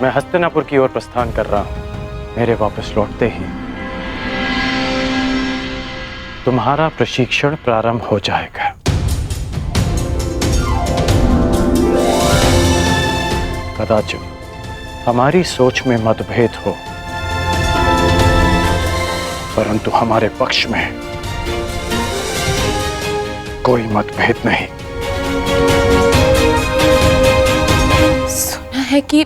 मैं हस्तिनापुर की ओर प्रस्थान कर रहा हूं। मेरे वापस लौटते ही तुम्हारा प्रशिक्षण प्रारंभ हो जाएगा। कदाचित हमारी सोच में मतभेद हो, परंतु हमारे पक्ष में कोई मतभेद नहीं। सुना है कि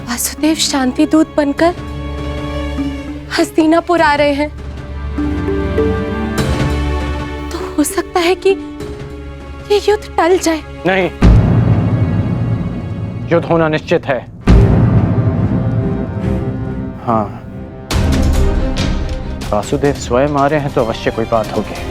वासुदेव शांति दूत बनकर हस्तिनापुर आ रहे हैं, तो हो सकता है कि ये युद्ध टल जाए। नहीं, युद्ध होना निश्चित है। हाँ, वासुदेव स्वयं आ रहे हैं तो अवश्य कोई बात होगी।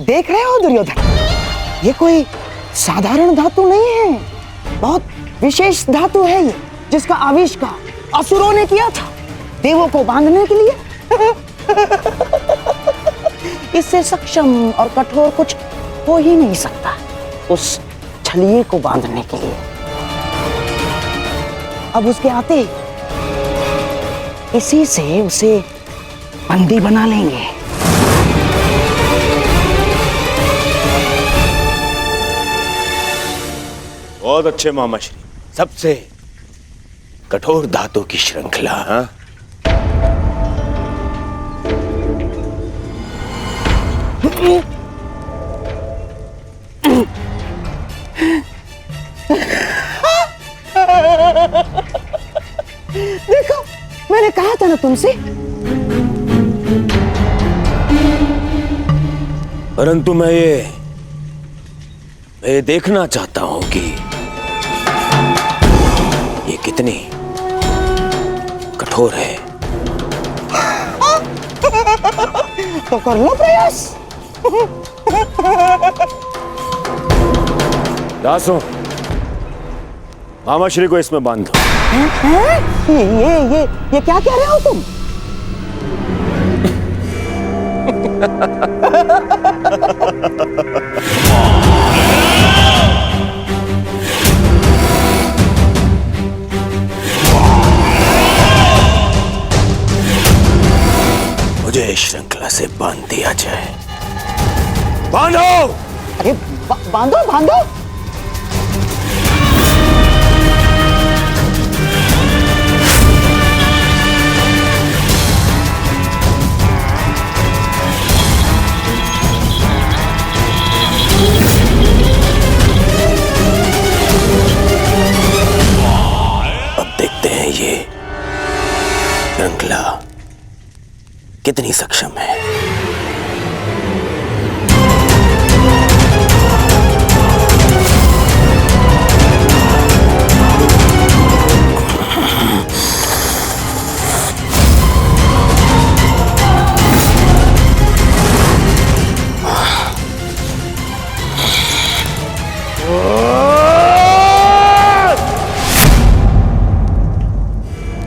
देख रहे हो दुर्योधन, ये कोई साधारण धातु नहीं है, बहुत विशेष धातु है ये, जिसका आविष्कार असुरों ने किया था देवों को बांधने के लिए। इससे सक्षम और कठोर कुछ हो ही नहीं सकता उस छलिए को बांधने के लिए। अब उसके आते इसी से उसे बंदी बना लेंगे। बहुत अच्छे मामा श्री, सबसे कठोर धातु की श्रृंखला। हाँ, देखो, मैंने कहा था ना तुमसे। परंतु मैं ये देखना चाहता हूं कि ये कितनी कठोर है। तो कर लो प्रयास। दासों, मामा श्री को इसमें बांध दो। ये क्या कह रहे हो तुम? मुझे श्रृंखला से बांध दिया जाए। बांधो! अरे बांधो बांधो। अब देखते हैं ये श्रृंखला कितनी सक्षम है।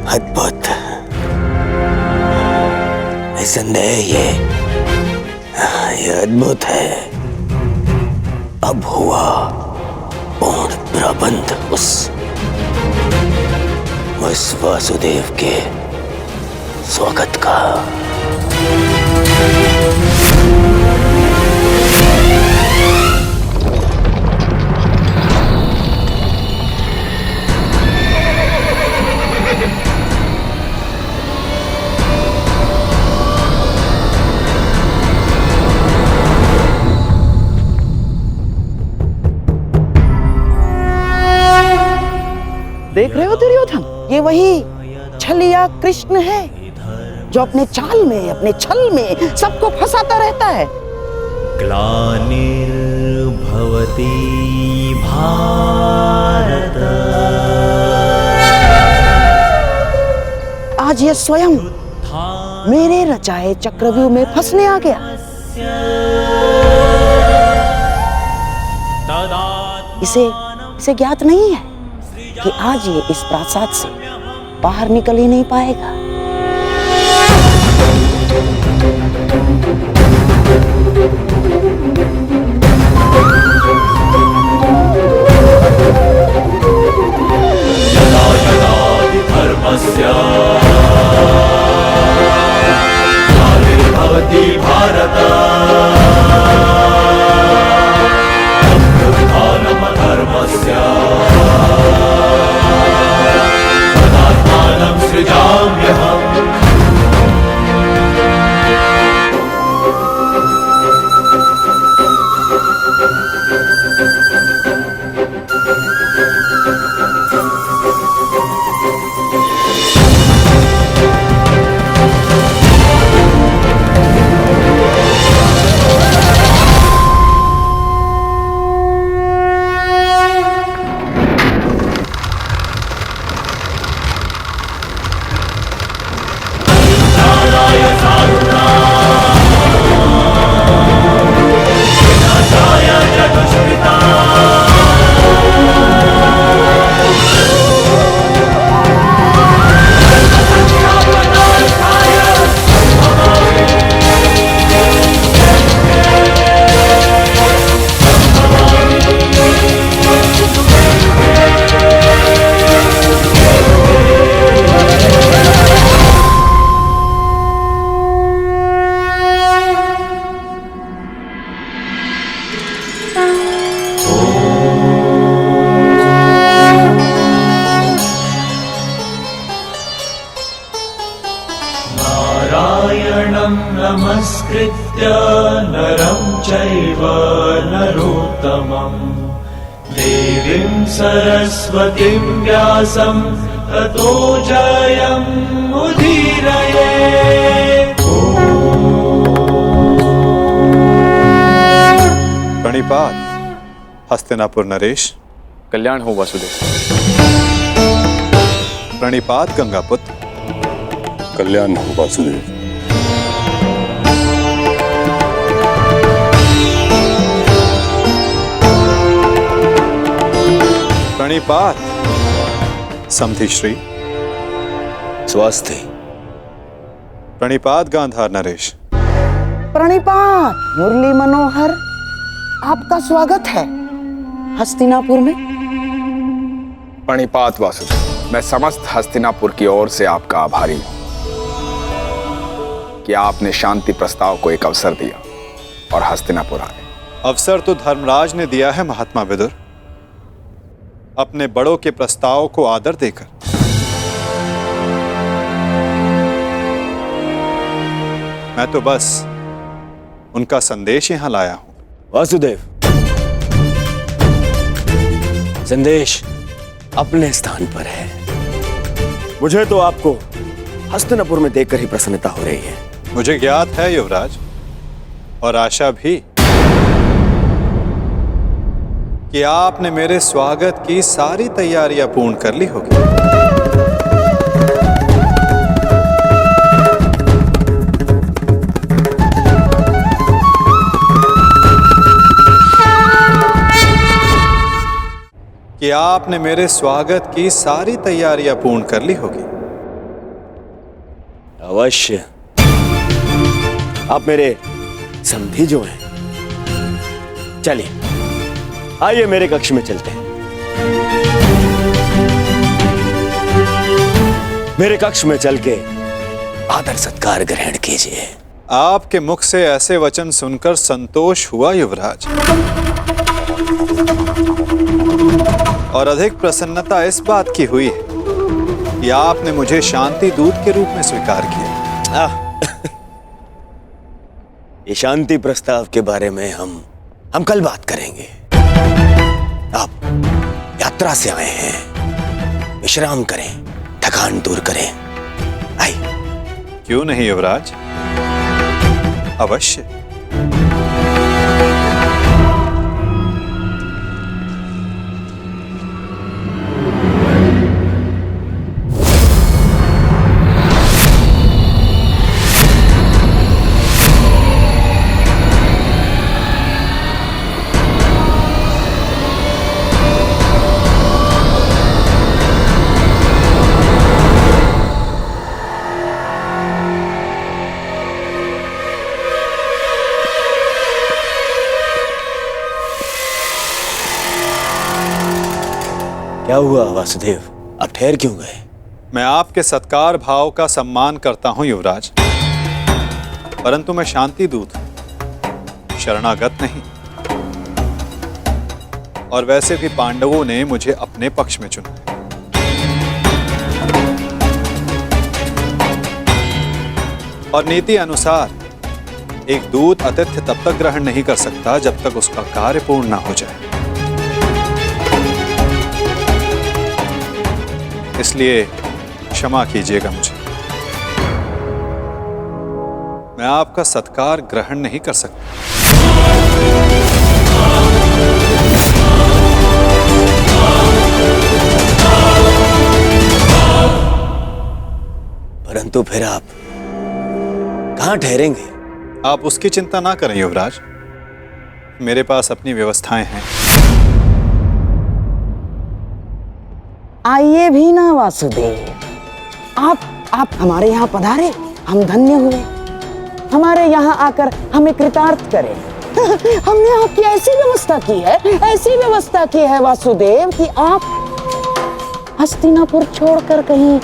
अद्भुत, निसंदेह ये अद्भुत है। अब हुआ पूर्ण प्रबंध उस वासुदेव के स्वागत का। देख रहे हो दुर्योधन, ये वही छलिया कृष्ण है जो अपने चाल में, अपने छल में सबको फंसाता रहता है। ग्लानिर्भवति भारत आज ये स्वयं मेरे रचाए चक्रव्यूह में फंसने आ गया। इसे ज्ञात नहीं है कि आज ये इस प्रासाद से बाहर निकल ही नहीं पाएगा। यदा यदा हि धर्मस्य ग्लानिर्भवति भारत तदुत्थानमधर्मस्य तदात्मानं सृजाम्यहम्। नारायणं नमस्कृत्य नरं चैव नरोत्तमं देवीं सरस्वतीं व्यासं ततो जयमुदीरयेत्। प्रणिपात हस्तिनापुर नरेश। कल्याण हो वासुदेव। प्रणिपात गंगापुत्र। कल्याण हो वासुदेव। प्रणिपात समधि श्री। स्वास्थ्य। प्रणिपात गांधार नरेश। प्रणिपात मुरली मनोहर, आपका स्वागत है हस्तिनापुर में। प्रणिपात वासुदेव, मैं समस्त हस्तिनापुर की ओर से आपका आभारी हूं कि आपने शांति प्रस्ताव को एक अवसर दिया और हस्तिनापुर आए। अवसर तो धर्मराज ने दिया है महात्मा विदुर, अपने बड़ों के प्रस्ताव को आदर देकर। मैं तो बस उनका संदेश यहां लाया हूं। वासुदेव, संदेश अपने स्थान पर है। मुझे तो आपको हस्तिनापुर में देखकर ही प्रसन्नता हो रही है। मुझे ज्ञात है युवराज, और आशा भी, कि आपने मेरे स्वागत की सारी तैयारियां पूर्ण कर ली होगी। कि आपने मेरे स्वागत की सारी तैयारियां पूर्ण कर ली होगी। अवश्य। आप मेरे समधी जो हैं। चलिए, आइए मेरे कक्ष में चलते हैं। मेरे कक्ष में चल के आदर सत्कार ग्रहण कीजिए। आपके मुख से ऐसे वचन सुनकर संतोष हुआ युवराज, और अधिक प्रसन्नता इस बात की हुई है कि आपने मुझे शांति दूत के रूप में स्वीकार किया। ये शांति प्रस्ताव के बारे में हम कल बात करेंगे। आप यात्रा से आए हैं, विश्राम करें, थकान दूर करें। आइए। क्यों नहीं युवराज, अवश्य। क्या हुआ वासुदेव, आप ठहर क्यों गए? मैं आपके सत्कार भाव का सम्मान करता हूं युवराज, परंतु मैं शांति दूत हूं, शरणागत नहीं। और वैसे भी पांडवों ने मुझे अपने पक्ष में चुना। और नीति अनुसार एक दूत आतिथ्य तब तक ग्रहण नहीं कर सकता जब तक उसका कार्य पूर्ण ना हो जाए। इसलिए क्षमा कीजिएगा मुझे, मैं आपका सत्कार ग्रहण नहीं कर सकता। परंतु फिर आप कहां ठहरेंगे? आप उसकी चिंता ना करें युवराज, मेरे पास अपनी व्यवस्थाएं हैं। आइए भी ना वासुदेव, आप हमारे यहाँ पधारे, हम धन्य हुए। हमारे यहाँ आकर हमें कृतार्थ करें। हमने आपकी ऐसी व्यवस्था की है, ऐसी व्यवस्था की है वासुदेव कि आप हस्तिनापुर छोड़कर कहीं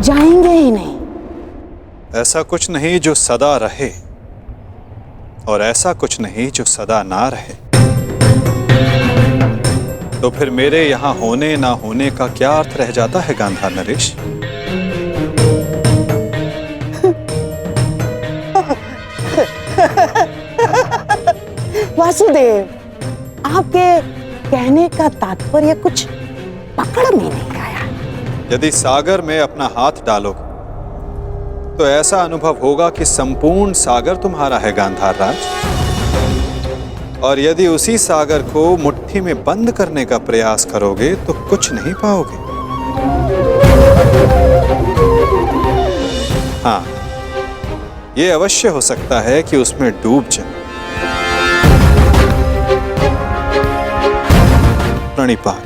जाएंगे ही नहीं। ऐसा कुछ नहीं जो सदा रहे, और ऐसा कुछ नहीं जो सदा ना रहे। तो फिर मेरे यहां होने ना होने का क्या अर्थ रह जाता है गांधार नरेश? वासुदेव, आपके कहने का तात्पर्य कुछ पकड़ में नहीं आया। यदि सागर में अपना हाथ डालोगे तो ऐसा अनुभव होगा कि संपूर्ण सागर तुम्हारा है गांधार राज। और यदि उसी सागर को मुट्ठी में बंद करने का प्रयास करोगे तो कुछ नहीं पाओगे। हाँ, यह अवश्य हो सकता है कि उसमें डूब जाए। प्रणिपात।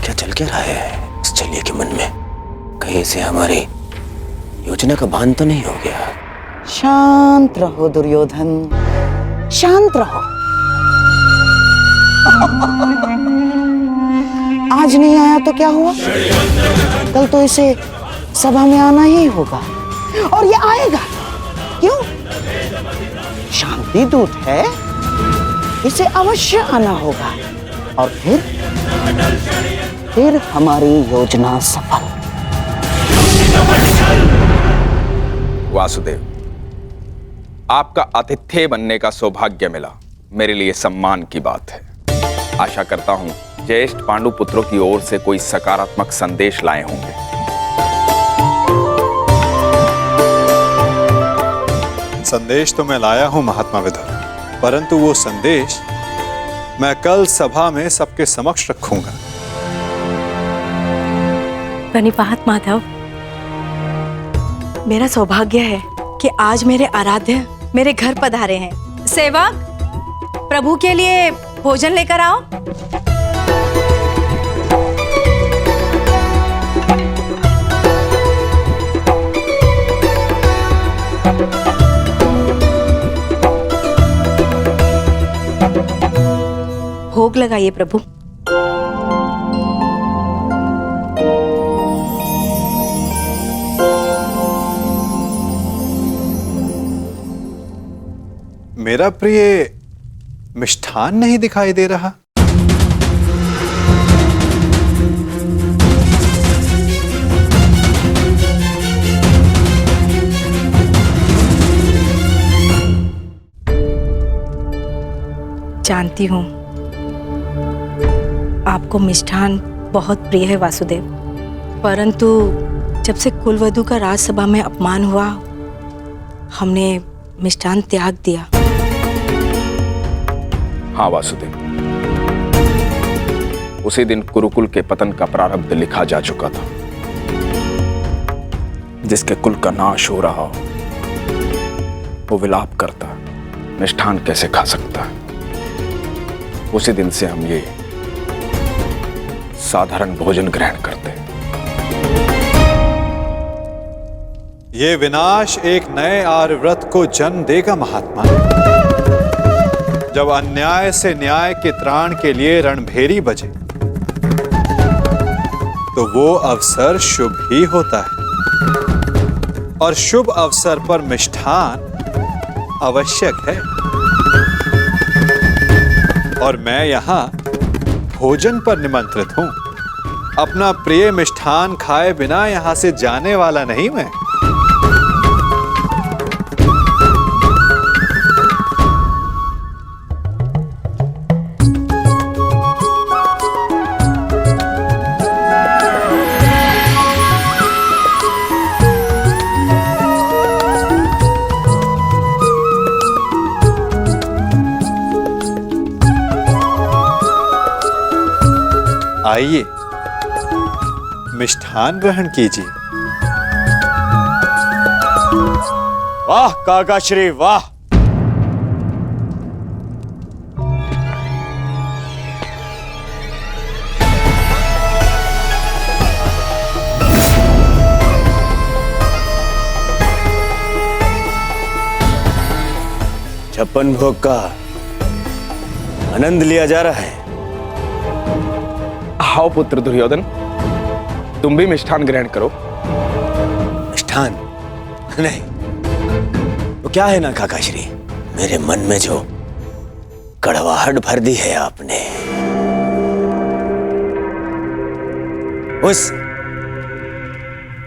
क्या चल क्या रहा है इस छलिए के मन में? कहीं से हमारी योजना का भान तो नहीं हो गया? शांत रहो दुर्योधन, शांत रहो। आज नहीं आया तो क्या हुआ, कल तो इसे सभा में आना ही होगा, और ये आएगा। क्यों? शांति दूत है, इसे अवश्य आना होगा, और फिर हमारी योजना सफल। वासुदेव, आपका आतिथ्य बनने का सौभाग्य मिला, मेरे लिए सम्मान की बात है। आशा करता हूं ज्येष्ठ पांडु पुत्रों की ओर से कोई सकारात्मक संदेश लाए होंगे। संदेश तो मैं लाया हूं महात्मा विदुर, परंतु वो संदेश मैं कल सभा में सबके समक्ष रखूंगा। प्रणिपात माधव, मेरा सौभाग्य है कि आज मेरे आराध्य मेरे घर पधारे हैं। सेवक, प्रभु के लिए भोजन लेकर आओ। भोग लगाइए प्रभु। मेरा प्रिय मिष्ठान नहीं दिखाई दे रहा। जानती हूँ आपको मिष्ठान बहुत प्रिय है वासुदेव, परंतु जब से कुलवधू का राजसभा में अपमान हुआ, हमने मिष्ठान त्याग दिया। हाँ वासुदेव, उसी दिन कुरुकुल के पतन का प्रारब्ध लिखा जा चुका था। जिसके कुल का नाश हो रहा हो वो विलाप करता, मिष्ठान कैसे खा सकता है? उसी दिन से हम ये साधारण भोजन ग्रहण करते। ये विनाश एक नए आर्यव्रत को जन्म देगा महात्मा। जब अन्याय से न्याय के त्राण के लिए रणभेरी बजे तो वो अवसर शुभ ही होता है, और शुभ अवसर पर मिष्ठान आवश्यक है। और मैं यहां भोजन पर निमंत्रित हूं। अपना प्रिय मिष्ठान खाए बिना यहां से जाने वाला नहीं मैं। आइए, मिष्ठान ग्रहण कीजिए। वाह काकाश्री वाह। छप्पन भोग का आनंद लिया जा रहा है। आओ पुत्र दुर्योधन, तुम भी मिष्ठान ग्रहण करो। मिष्ठान नहीं, वो क्या है ना काकाश्री, मेरे मन में जो कड़वाहट भर दी है आपने,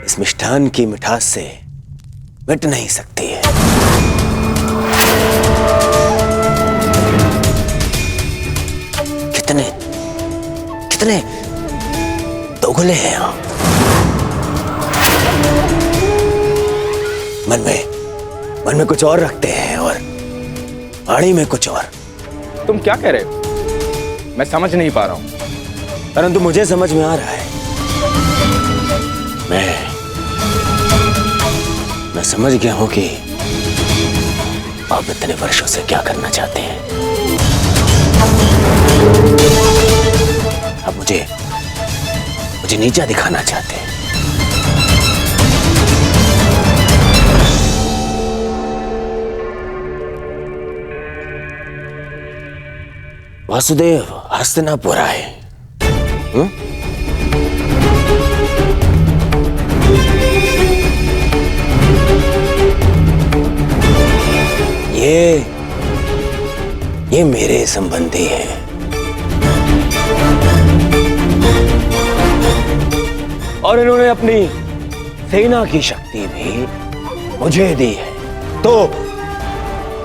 इस मिष्ठान की मिठास से मिट नहीं सकती है। कितने दोगले हैं आप। मन में कुछ और रखते हैं और वाणी में कुछ और। तुम क्या कह रहे हो? मैं समझ नहीं पा रहा हूं। परंतु मुझे समझ में आ रहा है। मैं समझ गया हूं कि आप इतने वर्षों से क्या करना चाहते हैं। आप मुझे नीचा दिखाना चाहते हैं। वासुदेव हस्तिनापुर आए। ये मेरे संबंधी हैं। और इन्होंने अपनी सेना की शक्ति भी मुझे दी है, तो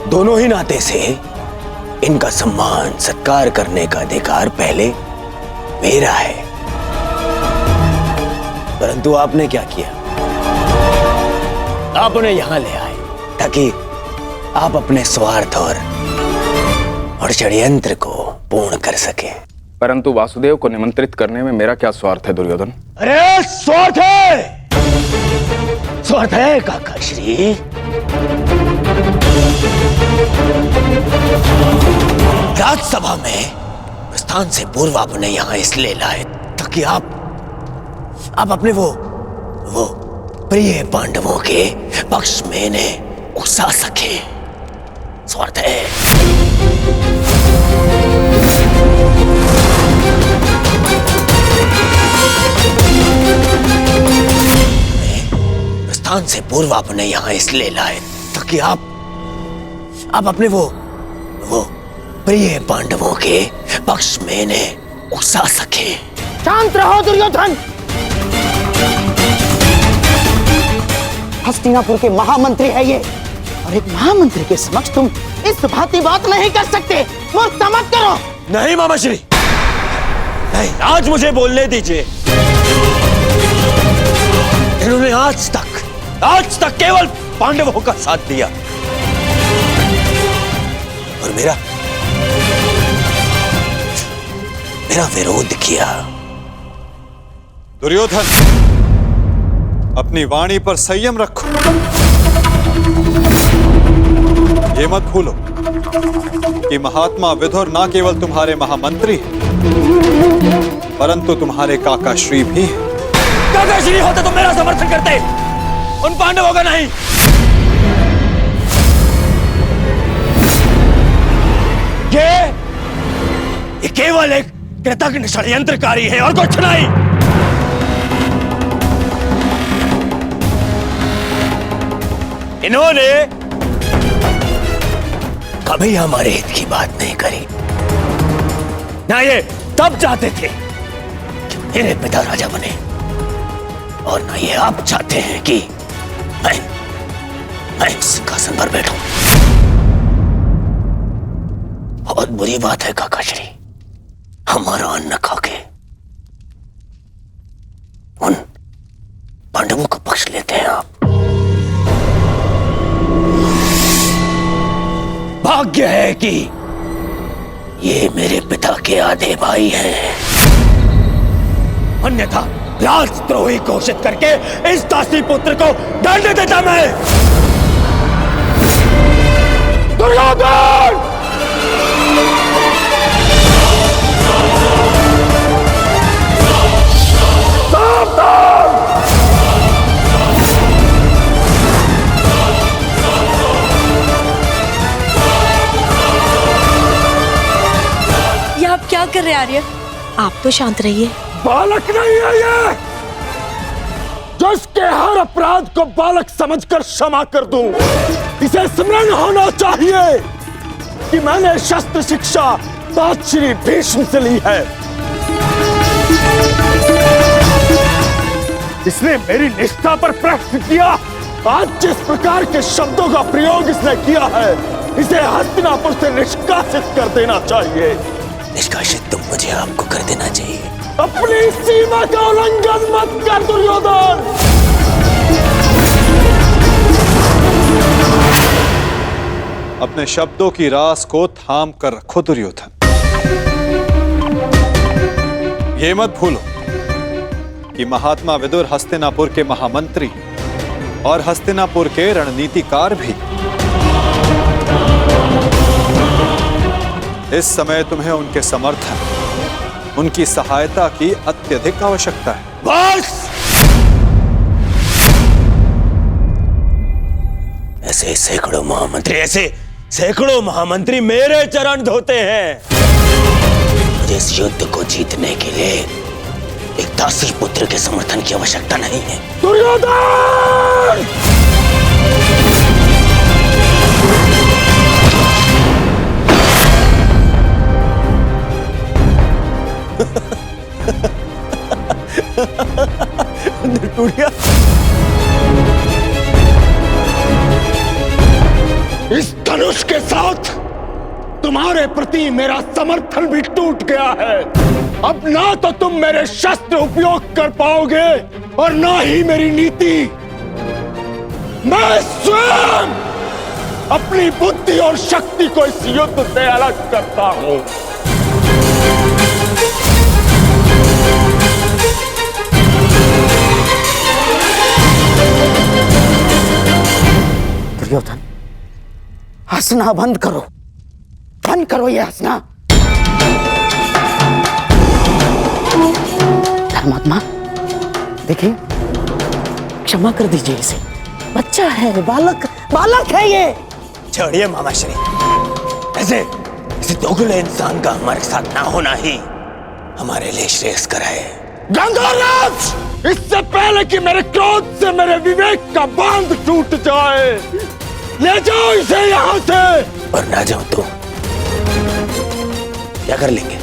दोनों ही नाते से इनका सम्मान सत्कार करने का अधिकार पहले मेरा है। परंतु आपने क्या किया? आप उन्हें यहां ले आए ताकि आप अपने स्वार्थ और षड्यंत्र को पूर्ण कर सके। परंतु वासुदेव को निमंत्रित करने में मेरा क्या स्वार्थ है दुर्योधन? अरे स्वार्थ है काकाश्री। राज्यसभा में प्रस्थान से पूर्व आपने यहां इसलिए लाए ताकि आप अपने वो प्रिय पांडवों के पक्ष में इन्हें उकसा सके। स्वार्थ है। प्रस्थान से पूर्व आपने यहां इसलिए लाए ताकि आप अपने वो प्रिय पांडवों के पक्ष में इन्हें उकसा सके। शांत रहो दुर्योधन। हस्तिनापुर के महामंत्री है ये, और एक महामंत्री के समक्ष तुम इस भांति बात नहीं कर सकते। मूर्खता मत करो। नहीं मामाश्री, नहीं, आज मुझे बोलने दीजिए। इन्होंने आज तक केवल पांडवों का साथ दिया और मेरा विरोध किया। दुर्योधन, अपनी वाणी पर संयम रखो। ये मत भूलो कि महात्मा विदुर ना केवल तुम्हारे महामंत्री हैं, परंतु तुम्हारे काका श्री भी हैं। काका श्री होते तो मेरा समर्थन करते, उन पांडवों का नहीं। ये केवल एक कृतघ्न षड्यंत्रकारी है और कुछ नहीं। इन्होंने कभी हमारे हित की बात नहीं करी। ना ये तब चाहते थे कि मेरे पिता राजा बने, और ना ये आप चाहते हैं कि मैं सिंहासन पर बैठूं। बहुत बुरी बात है काका श्री, हमारा अन्न खाके उन पांडवों का पक्ष लेते हैं आप। भाग्य है कि ये मेरे पिता के आधे भाई हैं, अन्यथा राजद्रोही घोषित करके इस दासी पुत्र को दंड देता मैं। दुर्योधन! ये आप क्या कर रहे हैं आर्य? आप तो शांत रहिए। बालक नहीं है ये, जो इसके हर अपराध को बालक समझकर क्षमा कर दूं। इसे स्मरण होना चाहिए कि मैंने शस्त्र शिक्षा तात श्री भीष्म से ली है। इसने मेरी निष्ठा पर प्रश्न किया। आज जिस प्रकार के शब्दों का प्रयोग इसने किया है, इसे हस्तिनापुर से निष्कासित कर देना चाहिए। निष्कासित तो मुझे आपको कर देना चाहिए। अपनी सीमा का उल्लंघन मत कर दुर्योधन। अपने शब्दों की रास को थाम कर रखो दुर्योधन। ये मत भूलो कि महात्मा विदुर हस्तिनापुर के महामंत्री और हस्तिनापुर के रणनीतिकार भी। इस समय तुम्हें उनके समर्थन, उनकी सहायता की अत्यधिक आवश्यकता है। बस! ऐसे सैकड़ों महामंत्री मेरे चरण धोते हैं। मुझे इस युद्ध को जीतने के लिए एक दासी पुत्र के समर्थन की आवश्यकता नहीं है। दुर्योधन! इस धनुष के साथ तुम्हारे प्रति मेरा समर्थन भी टूट गया है। अब ना तो तुम मेरे शस्त्र उपयोग कर पाओगे और ना ही मेरी नीति। मैं स्वयं अपनी बुद्धि और शक्ति को इस युद्ध से अलग करता हूं। दुर्योधन, हंसना बंद करो, बंद करो ये हंसना। धर्मात्मा, देखिए, क्षमा कर दीजिए इसे। बच्चा है, बालक है ये। छोड़िए मामाश्री, ऐसे दोगले इंसान का हमारे साथ ना होना ही हमारे लिए श्रेयस्कर है। गंगाराज, इससे पहले कि मेरे क्रोध से मेरे विवेक का बांध टूट जाए, ले जाओ इसे यहाँ से। और ना जाओ तो क्या कर लेंगे?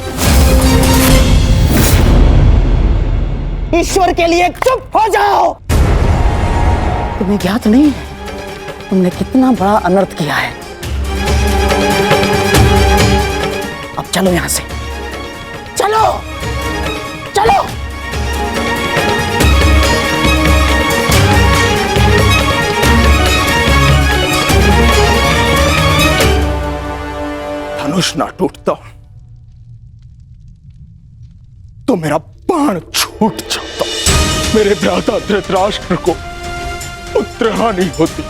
ईश्वर के लिए चुप हो जाओ। तुम्हें ज्ञात नहीं है तुमने कितना बड़ा अनर्थ किया है। अब चलो यहां से, चलो चलो। धनुष ना टूटता तो मेरा बाण छूट जाता। मेरे भ्राता धृतराष्ट्र को पुत्र हानि होती।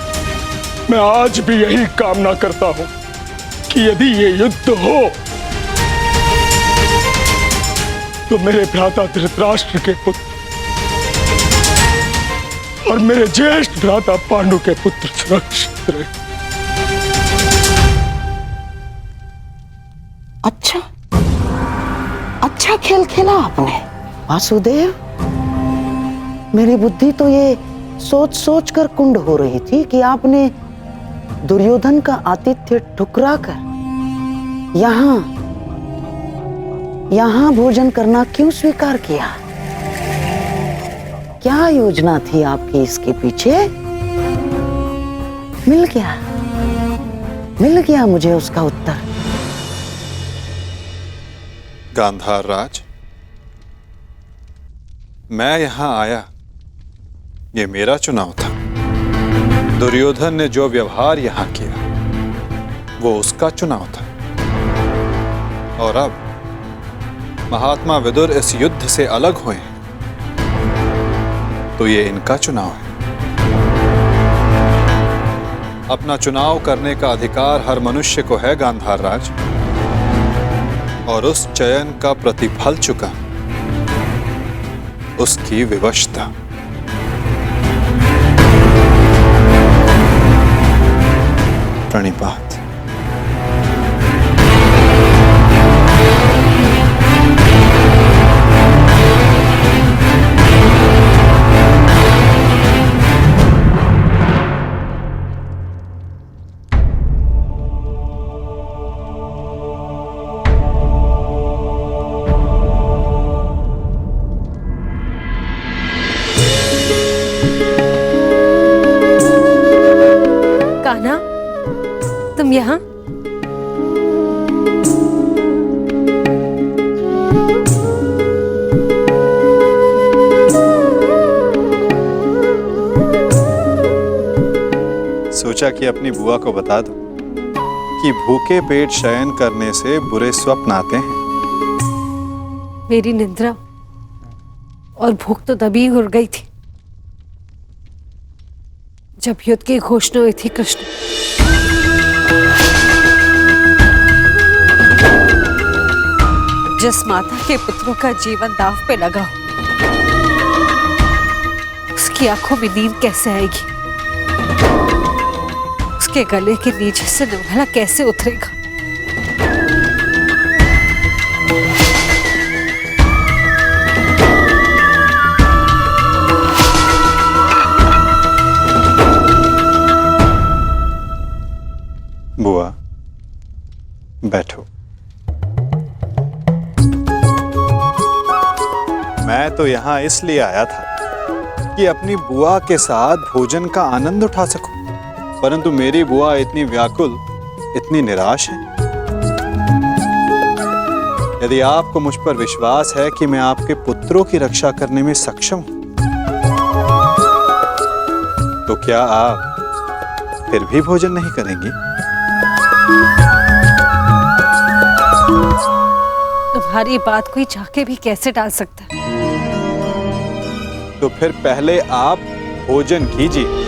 मैं आज भी यही कामना करता हूं कि यदि ये युद्ध हो तो मेरे भ्राता धृतराष्ट्र के पुत्र और मेरे ज्येष्ठ भ्राता पांडु के पुत्र सुरक्षित रहे। अच्छा खेल खेला आपने वासुदेव। मेरी बुद्धि तो ये सोच सोच कर कुंड हो रही थी कि आपने दुर्योधन का आतिथ्य ठुकरा कर यहाँ भोजन करना क्यों स्वीकार किया? क्या योजना थी आपकी इसके पीछे? मिल गया मुझे उसका उत्तर। गांधार राज, मैं यहां आया, ये मेरा चुनाव था। दुर्योधन ने जो व्यवहार यहां किया वो उसका चुनाव था, और अब महात्मा विदुर इस युद्ध से अलग हुए हैं तो ये इनका चुनाव है। अपना चुनाव करने का अधिकार हर मनुष्य को है गांधार राज, और उस चयन का प्रतिफल चुका उसकी विवशता। प्रणिपात। कान्हा, तुम यहाँ? सोचा कि अपनी बुआ को बता दूं कि भूखे पेट शयन करने से बुरे स्वप्न आते हैं। मेरी निद्रा और भूख तो तभी उड़ गई थी जब युद्ध की घोषणा हुई थी। कृष्ण, जिस माता के पुत्रों का जीवन दांव पे लगा हो, उसकी आंखों में नींद कैसे आएगी? उसके गले के नीचे से निर्मला कैसे उतरेगा? बुआ, बैठो। मैं तो यहां इसलिए आया था कि अपनी बुआ के साथ भोजन का आनंद उठा सकूं, परंतु मेरी बुआ इतनी व्याकुल, इतनी निराश है। यदि आपको मुझ पर विश्वास है कि मैं आपके पुत्रों की रक्षा करने में सक्षम हूं, तो क्या आप फिर भी भोजन नहीं करेंगी? तुम्हारी बात कोई चाह के भी कैसे टाल सकता है? तो फिर पहले आप भोजन कीजिए।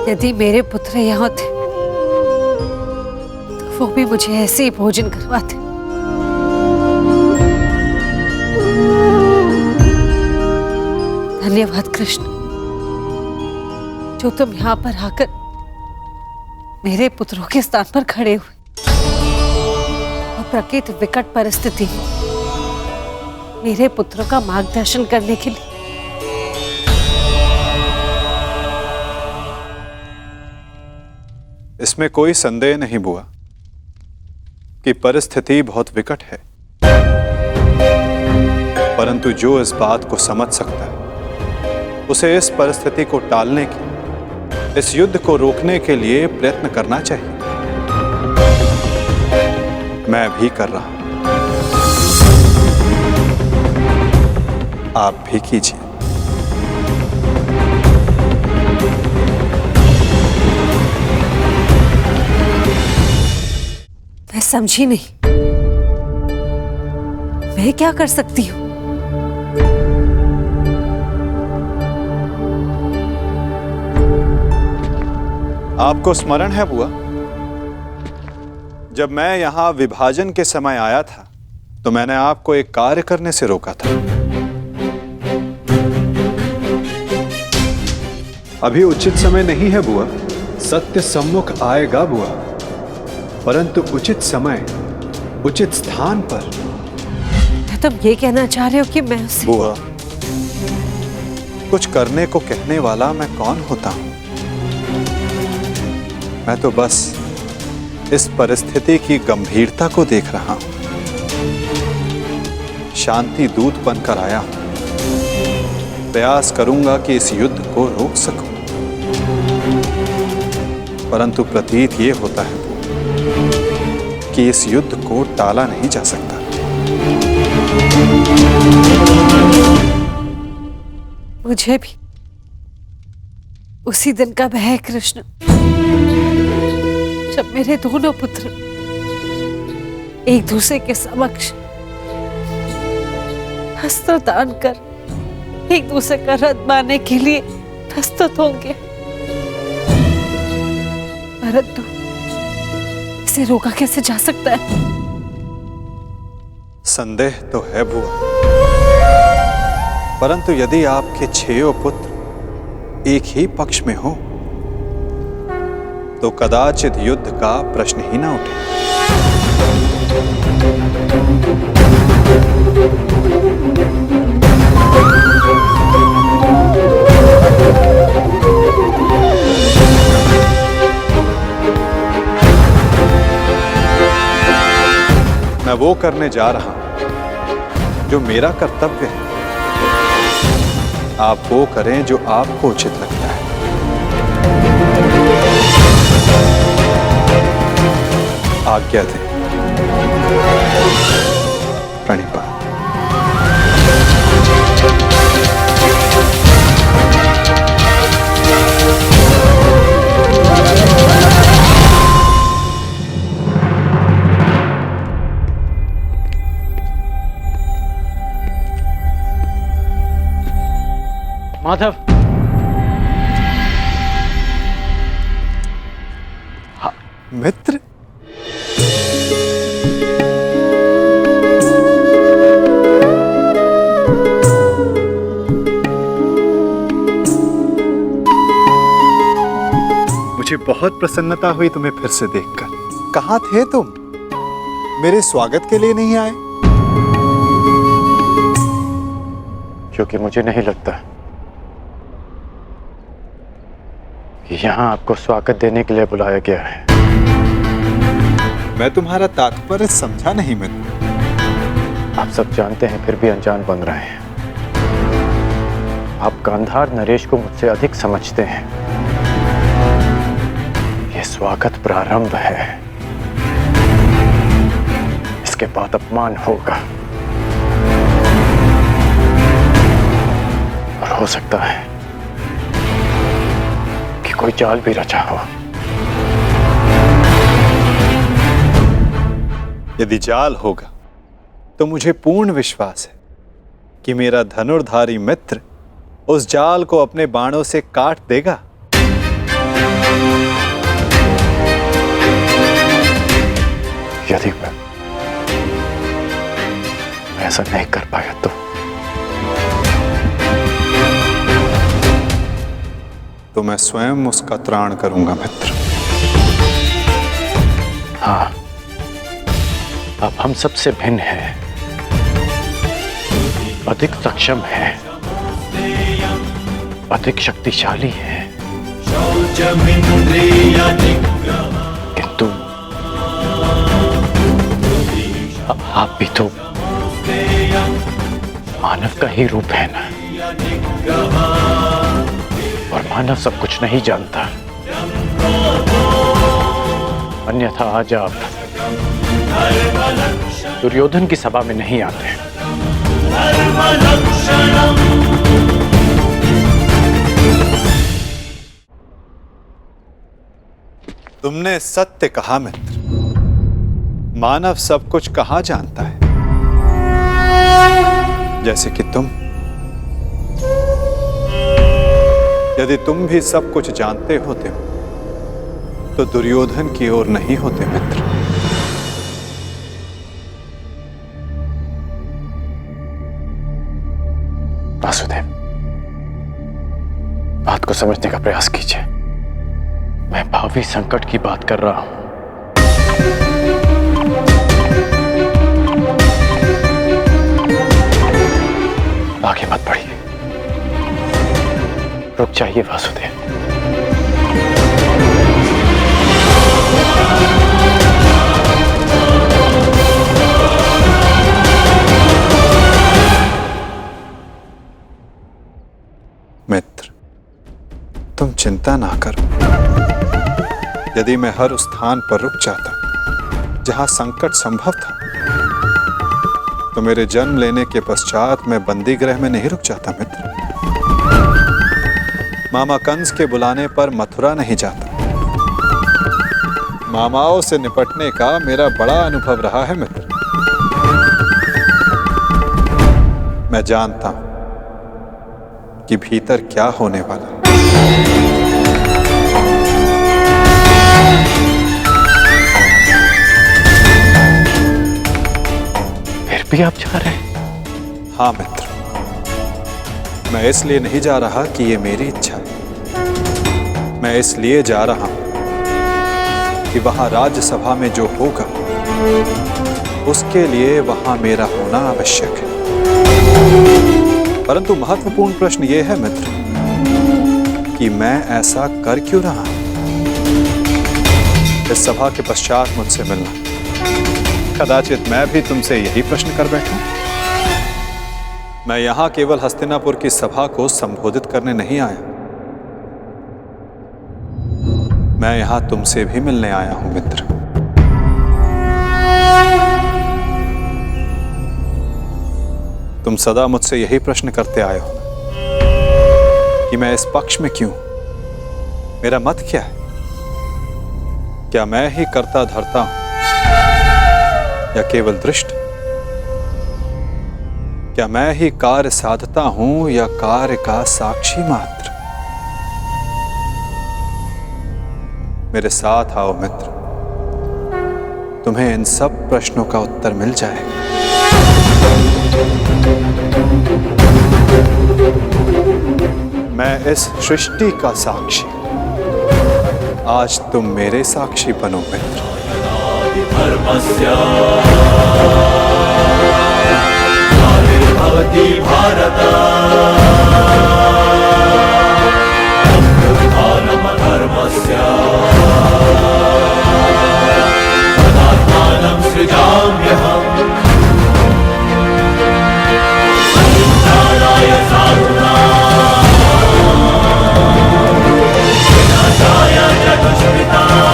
यदि मेरे पुत्र यहाँ थे तो वो भी मुझे ऐसे ही भोजन करवाते। धन्यवाद कृष्ण, जो तुम यहाँ पर आकर मेरे पुत्रों के स्थान पर खड़े हुए और प्रकृति विकट परिस्थिति में मेरे पुत्रों का मार्गदर्शन करने के लिए। इसमें कोई संदेह नहीं बुआ कि परिस्थिति बहुत विकट है, परंतु जो इस बात को समझ सकता है उसे इस परिस्थिति को टालने की, इस युद्ध को रोकने के लिए प्रयत्न करना चाहिए। मैं भी कर रहा हूं, आप भी कीजिए। समझी नहीं, मैं क्या कर सकती हूँ? आपको स्मरण है बुआ, जब मैं यहां विभाजन के समय आया था तो मैंने आपको एक कार्य करने से रोका था। अभी उचित समय नहीं है बुआ, सत्य सम्मुख आएगा बुआ, परंतु उचित समय उचित स्थान पर। तुम ये कहना चाह रहे हो कि मैं उसे... बुआ, कुछ करने को कहने वाला मैं कौन होता हूं? मैं तो बस इस परिस्थिति की गंभीरता को देख रहा हूं। शांति दूत बनकर आया हूं। प्रयास करूंगा कि इस युद्ध को रोक सकूं, परंतु प्रतीत ये होता है कि इस युद्ध को टाला नहीं जा सकता। मुझे भी उसी दिन का भय है कृष्ण, जब मेरे दोनों पुत्र एक दूसरे के समक्ष अस्त्र दान कर एक दूसरे का रथ मारने के लिए प्रस्तुत होंगे, परंतु इसे रोका कैसे जा सकता है? संदेह तो है बुआ, परंतु यदि आपके 6 पुत्र एक ही पक्ष में हो तो कदाचित युद्ध का प्रश्न ही ना उठे। मैं वो करने जा रहा हूं जो मेरा कर्तव्य है। आप वो करें जो आपको उचित लगता है। आज्ञा दें। प्रणिपात। माधव, मित्र, मुझे बहुत प्रसन्नता हुई तुम्हें फिर से देखकर। कहाँ थे तुम? मेरे स्वागत के लिए नहीं आए? क्योंकि मुझे नहीं लगता कि यहाँ आपको स्वागत देने के लिए बुलाया गया है। मैं तुम्हारा तात्पर्य समझा नहीं मित्र। आप सब जानते हैं, फिर भी अनजान बन रहे हैं। आप गांधार नरेश को मुझसे अधिक समझते हैं। यह स्वागत प्रारंभ है, इसके बाद अपमान होगा और हो सकता है कि कोई चाल भी रचा हो। यदि जाल होगा तो मुझे पूर्ण विश्वास है कि मेरा धनुर्धारी मित्र उस जाल को अपने बाणों से काट देगा। यदि मैं ऐसा नहीं कर पाया तो मैं स्वयं उसका त्राण करूंगा मित्र। हाँ, आप हम सबसे भिन्न हैं, अधिक सक्षम हैं, अधिक शक्तिशाली हैं, किंतु आप भी तो मानव का ही रूप है ना, और मानव सब कुछ नहीं जानता। अन्यथा आज आप दुर्योधन की सभा में नहीं आते। तुमने सत्य कहा मित्र। मानव सब कुछ कहां जानता है, जैसे कि तुम। यदि तुम भी सब कुछ जानते होते तो दुर्योधन की ओर नहीं होते मित्र। वासुदेव, बात को समझने का प्रयास कीजिए। मैं भावी संकट की बात कर रहा हूं। आगे मत बढ़िए, रुक जाइए वासुदेव। मित्र, तुम चिंता ना करो। यदि मैं हर उस स्थान पर रुक जाता जहां संकट संभव था, तो मेरे जन्म लेने के पश्चात मैं बंदी गृह में नहीं रुक जाता मित्र। मामा कंस के बुलाने पर मथुरा नहीं जाता। मामाओं से निपटने का मेरा बड़ा अनुभव रहा है मित्र। मैं जानता हूं कि भीतर क्या होने वाला। फिर भी आप जा रहे हैं? हाँ मित्र, मैं इसलिए नहीं जा रहा कि ये मेरी इच्छा है। मैं इसलिए जा रहा हूं कि वहां राज्यसभा में जो होगा उसके लिए वहां मेरा होना आवश्यक है। परंतु महत्वपूर्ण प्रश्न यह है मित्र कि मैं ऐसा कर क्यों रहा हूं। इस सभा के पश्चात मुझसे मिलना, कदाचित मैं भी तुमसे यही प्रश्न कर बैठूं। मैं यहां केवल हस्तिनापुर की सभा को संबोधित करने नहीं आया, मैं यहां तुमसे भी मिलने आया हूं मित्र। तुम सदा मुझसे यही प्रश्न करते आए हो कि मैं इस पक्ष में क्यों, मेरा मत क्या है। क्या मैं ही कर्ता धर्ता हूं या केवल दृष्ट? क्या मैं ही कार्य साधता हूं या कार्य का साक्षी मात्र? मेरे साथ आओ मित्र, तुम्हें इन सब प्रश्नों का उत्तर मिल जाएगा। मैं इस सृष्टि का साक्षी, आज तुम मेरे साक्षी बनो मित्र। भवति भारत धर्मस्य तदात्मानं सृजाम्यहम् अहिंसाय साधुनां विनाशाय च दुष्कृताम्।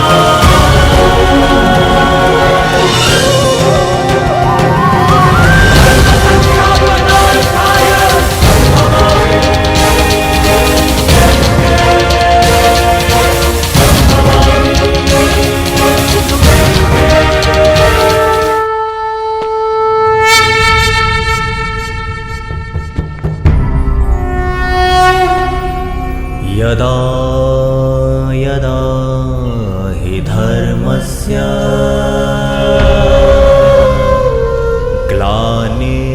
यदा यदा हि धर्मस्य ग्लानिर्भवति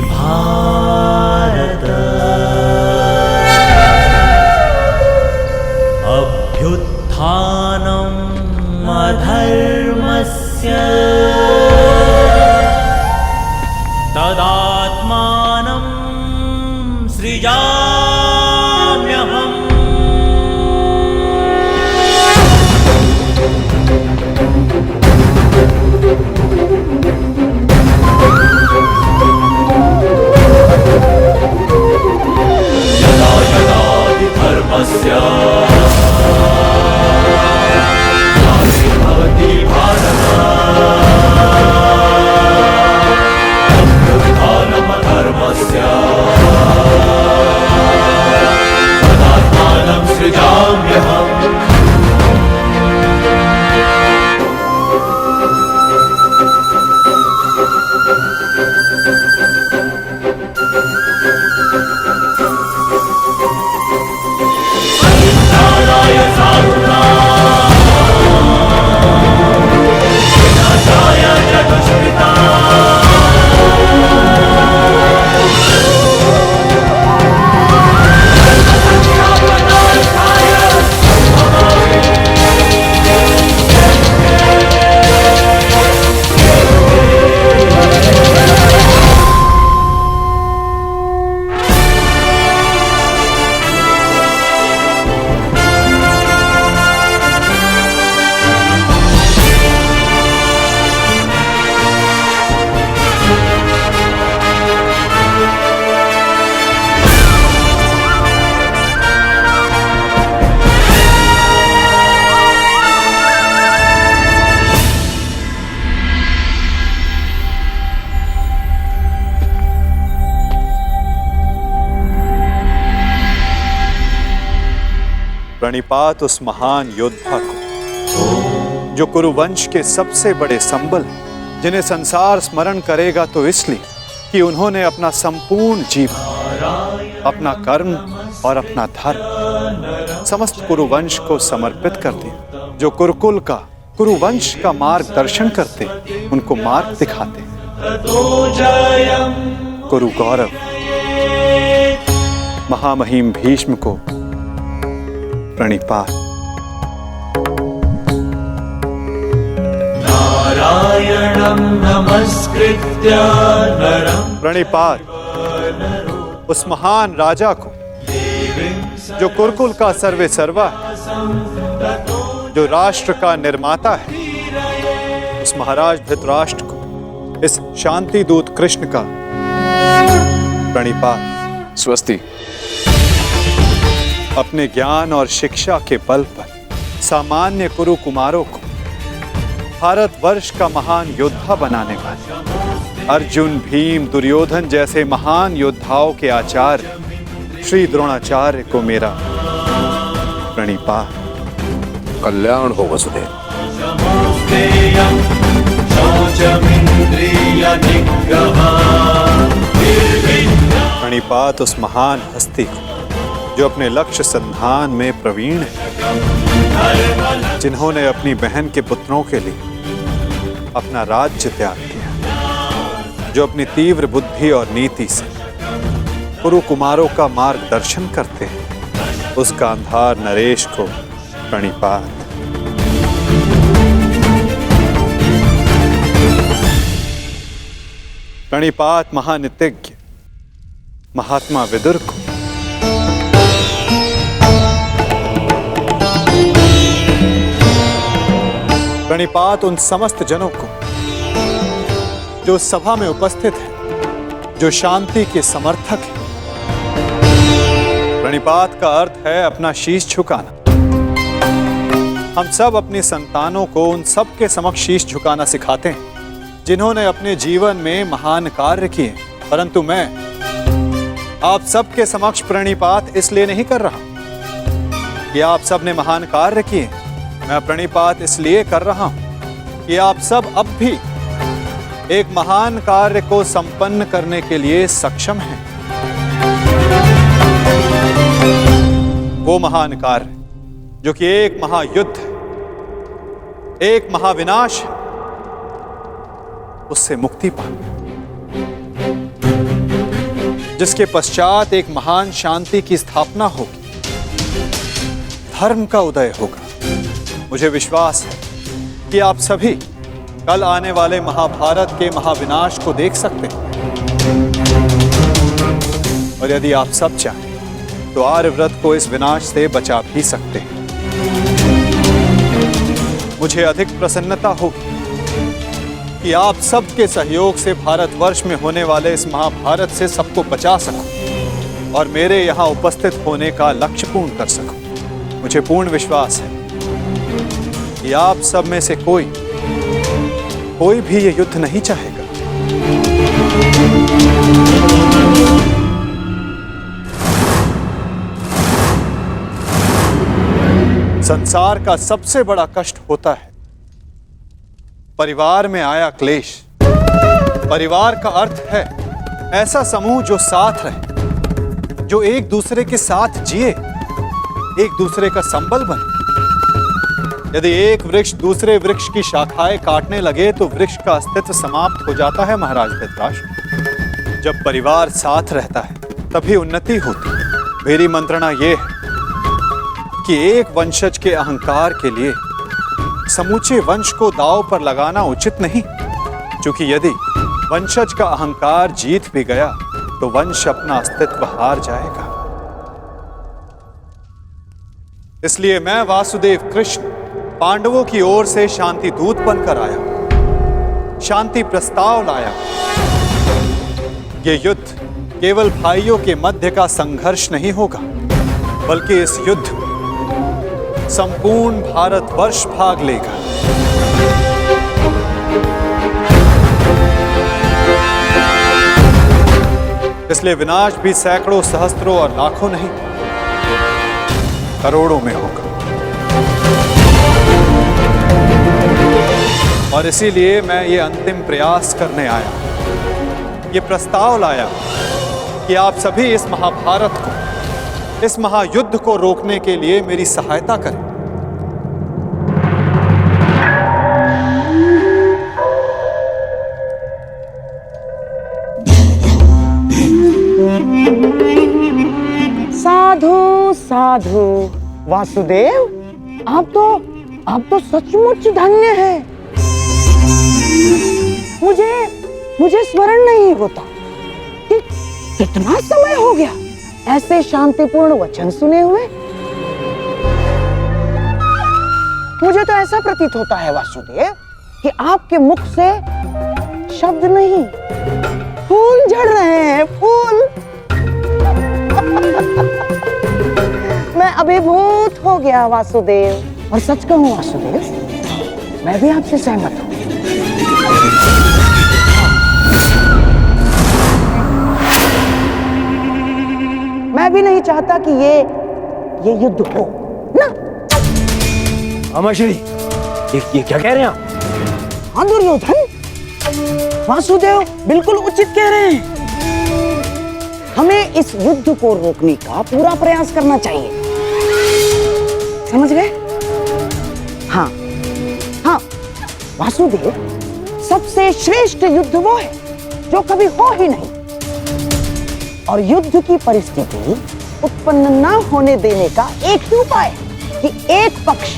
भारत अभ्युत्थानम् अधर्मस्य तदात्मानं सृजाम्यहम्। यदा यदा हि धर्मस्य ग्लानिर्भवति भारत अभ्युत्थानम् प्रणिपात उस महान योद्धा को जो कुरुवंश के सबसे बड़े संबल हैं, जिन्हें संसार स्मरण करेगा तो इसलिए कि उन्होंने अपना संपूर्ण जीवन, अपना कर्म और अपना धर्म समस्त कुरुवंश को समर्पित कर दिया। जो कुरुकुल का, कुरुवंश का मार्गदर्शन करते, उनको मार्ग दिखाते। कुरु गौरव महामहिम भीष्म को प्रणिपात। नारायणं नमस्कृत्य नरं प्रणिपात उस महान राजा को जो कुरुकुल का सर्वे सर्वा है, जो राष्ट्र का निर्माता है, उस महाराज धृतराष्ट्र को, इस शांति दूत कृष्ण का प्रणिपात। स्वस्ति। अपने ज्ञान और शिक्षा के बल पर सामान्य कुरु कुमारों को भारतवर्ष का महान योद्धा बनाने वाले अर्जुन, भीम, दुर्योधन जैसे महान योद्धाओं के आचार्य श्री द्रोणाचार्य को मेरा प्रणिपात। कल्याण हो वसुदेव। प्रणिपात उस महान हस्ती को जो अपने लक्ष्य संधान में प्रवीण है, जिन्होंने अपनी बहन के पुत्रों के लिए अपना राज्य त्याग किया, जो अपनी तीव्र बुद्धि और नीति से कुरु कुमारों का मार्गदर्शन करते हैं, उस गांधार नरेश को प्रणिपात। प्रणिपात महानितिज्ञ महात्मा विदुर को। प्रणिपात उन समस्त जनों को जो सभा में उपस्थित हैं, जो शांति के समर्थक हैं। प्रणिपात का अर्थ है अपना शीश झुकाना। हम सब अपनी संतानों को उन सब के समक्ष शीश झुकाना सिखाते हैं जिन्होंने अपने जीवन में महान कार्य किए, परंतु मैं आप सबके समक्ष प्रणिपात इसलिए नहीं कर रहा कि आप सब ने महान कार्य किए। मैं प्रणिपात इसलिए कर रहा हूं कि आप सब अब भी एक महान कार्य को संपन्न करने के लिए सक्षम हैं। वो महान कार्य जो कि एक महायुद्ध, एक महाविनाश है, उससे मुक्ति पाना, जिसके पश्चात एक महान शांति की स्थापना होगी, धर्म का उदय होगा। मुझे विश्वास है कि आप सभी कल आने वाले महाभारत के महाविनाश को देख सकते हैं, और यदि आप सब चाहें तो आर्यव्रत को इस विनाश से बचा भी सकते हैं। मुझे अधिक प्रसन्नता होगी कि आप सबके सहयोग से भारतवर्ष में होने वाले इस महाभारत से सबको बचा सकूं और मेरे यहाँ उपस्थित होने का लक्ष्य पूर्ण कर सकूं। मुझे पूर्ण विश्वास है कि आप सब में से कोई भी ये युद्ध नहीं चाहेगा। संसार का सबसे बड़ा कष्ट होता है परिवार में आया क्लेश। परिवार का अर्थ है ऐसा समूह जो साथ रहे, जो एक दूसरे के साथ जिए, एक दूसरे का संबल बने। यदि एक वृक्ष दूसरे वृक्ष की शाखाएं काटने लगे तो वृक्ष का अस्तित्व समाप्त हो जाता है। महाराज धृतराष्ट्र, जब परिवार साथ रहता है तभी उन्नति होती है। मेरी मंत्रणा यह है कि एक वंशज के अहंकार के लिए समूचे वंश को दांव पर लगाना उचित नहीं, क्योंकि यदि वंशज का अहंकार जीत भी गया तो वंश अपना अस्तित्व हार जाएगा। इसलिए मैं वासुदेव कृष्ण पांडवों की ओर से शांति दूत बनकर आया, शांति प्रस्ताव लाया। यह युद्ध केवल भाइयों के मध्य का संघर्ष नहीं होगा, बल्कि इस युद्ध में संपूर्ण भारतवर्ष भाग लेगा। इसलिए विनाश भी सैकड़ों, सहस्त्रों और लाखों नहीं, करोड़ों में होगा। और इसीलिए मैं ये अंतिम प्रयास करने आया, ये प्रस्ताव लाया कि आप सभी इस महाभारत को, इस महायुद्ध को रोकने के लिए मेरी सहायता करें। साधु साधु वासुदेव, आप तो सचमुच धन्य हैं। मुझे स्मरण नहीं होता कि कितना समय हो गया ऐसे शांतिपूर्ण वचन सुने हुए। मुझे तो ऐसा प्रतीत होता है वासुदेव कि आपके मुख से शब्द नहीं, फूल झड़ रहे हैं, फूल। मैं अभिभूत हो गया वासुदेव, और सच कहूं वासुदेव, मैं भी आपसे सहमत हूं। मैं भी नहीं चाहता कि ये युद्ध हो ना। अमाश्री, ये क्या कह रहे हैं आप? हाँ दुर्योधन, वासुदेव बिल्कुल उचित कह रहे हैं। हमें इस युद्ध को रोकने का पूरा प्रयास करना चाहिए, समझ गए? हाँ हाँ वासुदेव, सबसे श्रेष्ठ युद्ध वो है जो कभी हो ही नहीं, और युद्ध की परिस्थिति उत्पन्न न होने देने का एक ही उपाय है कि एक पक्ष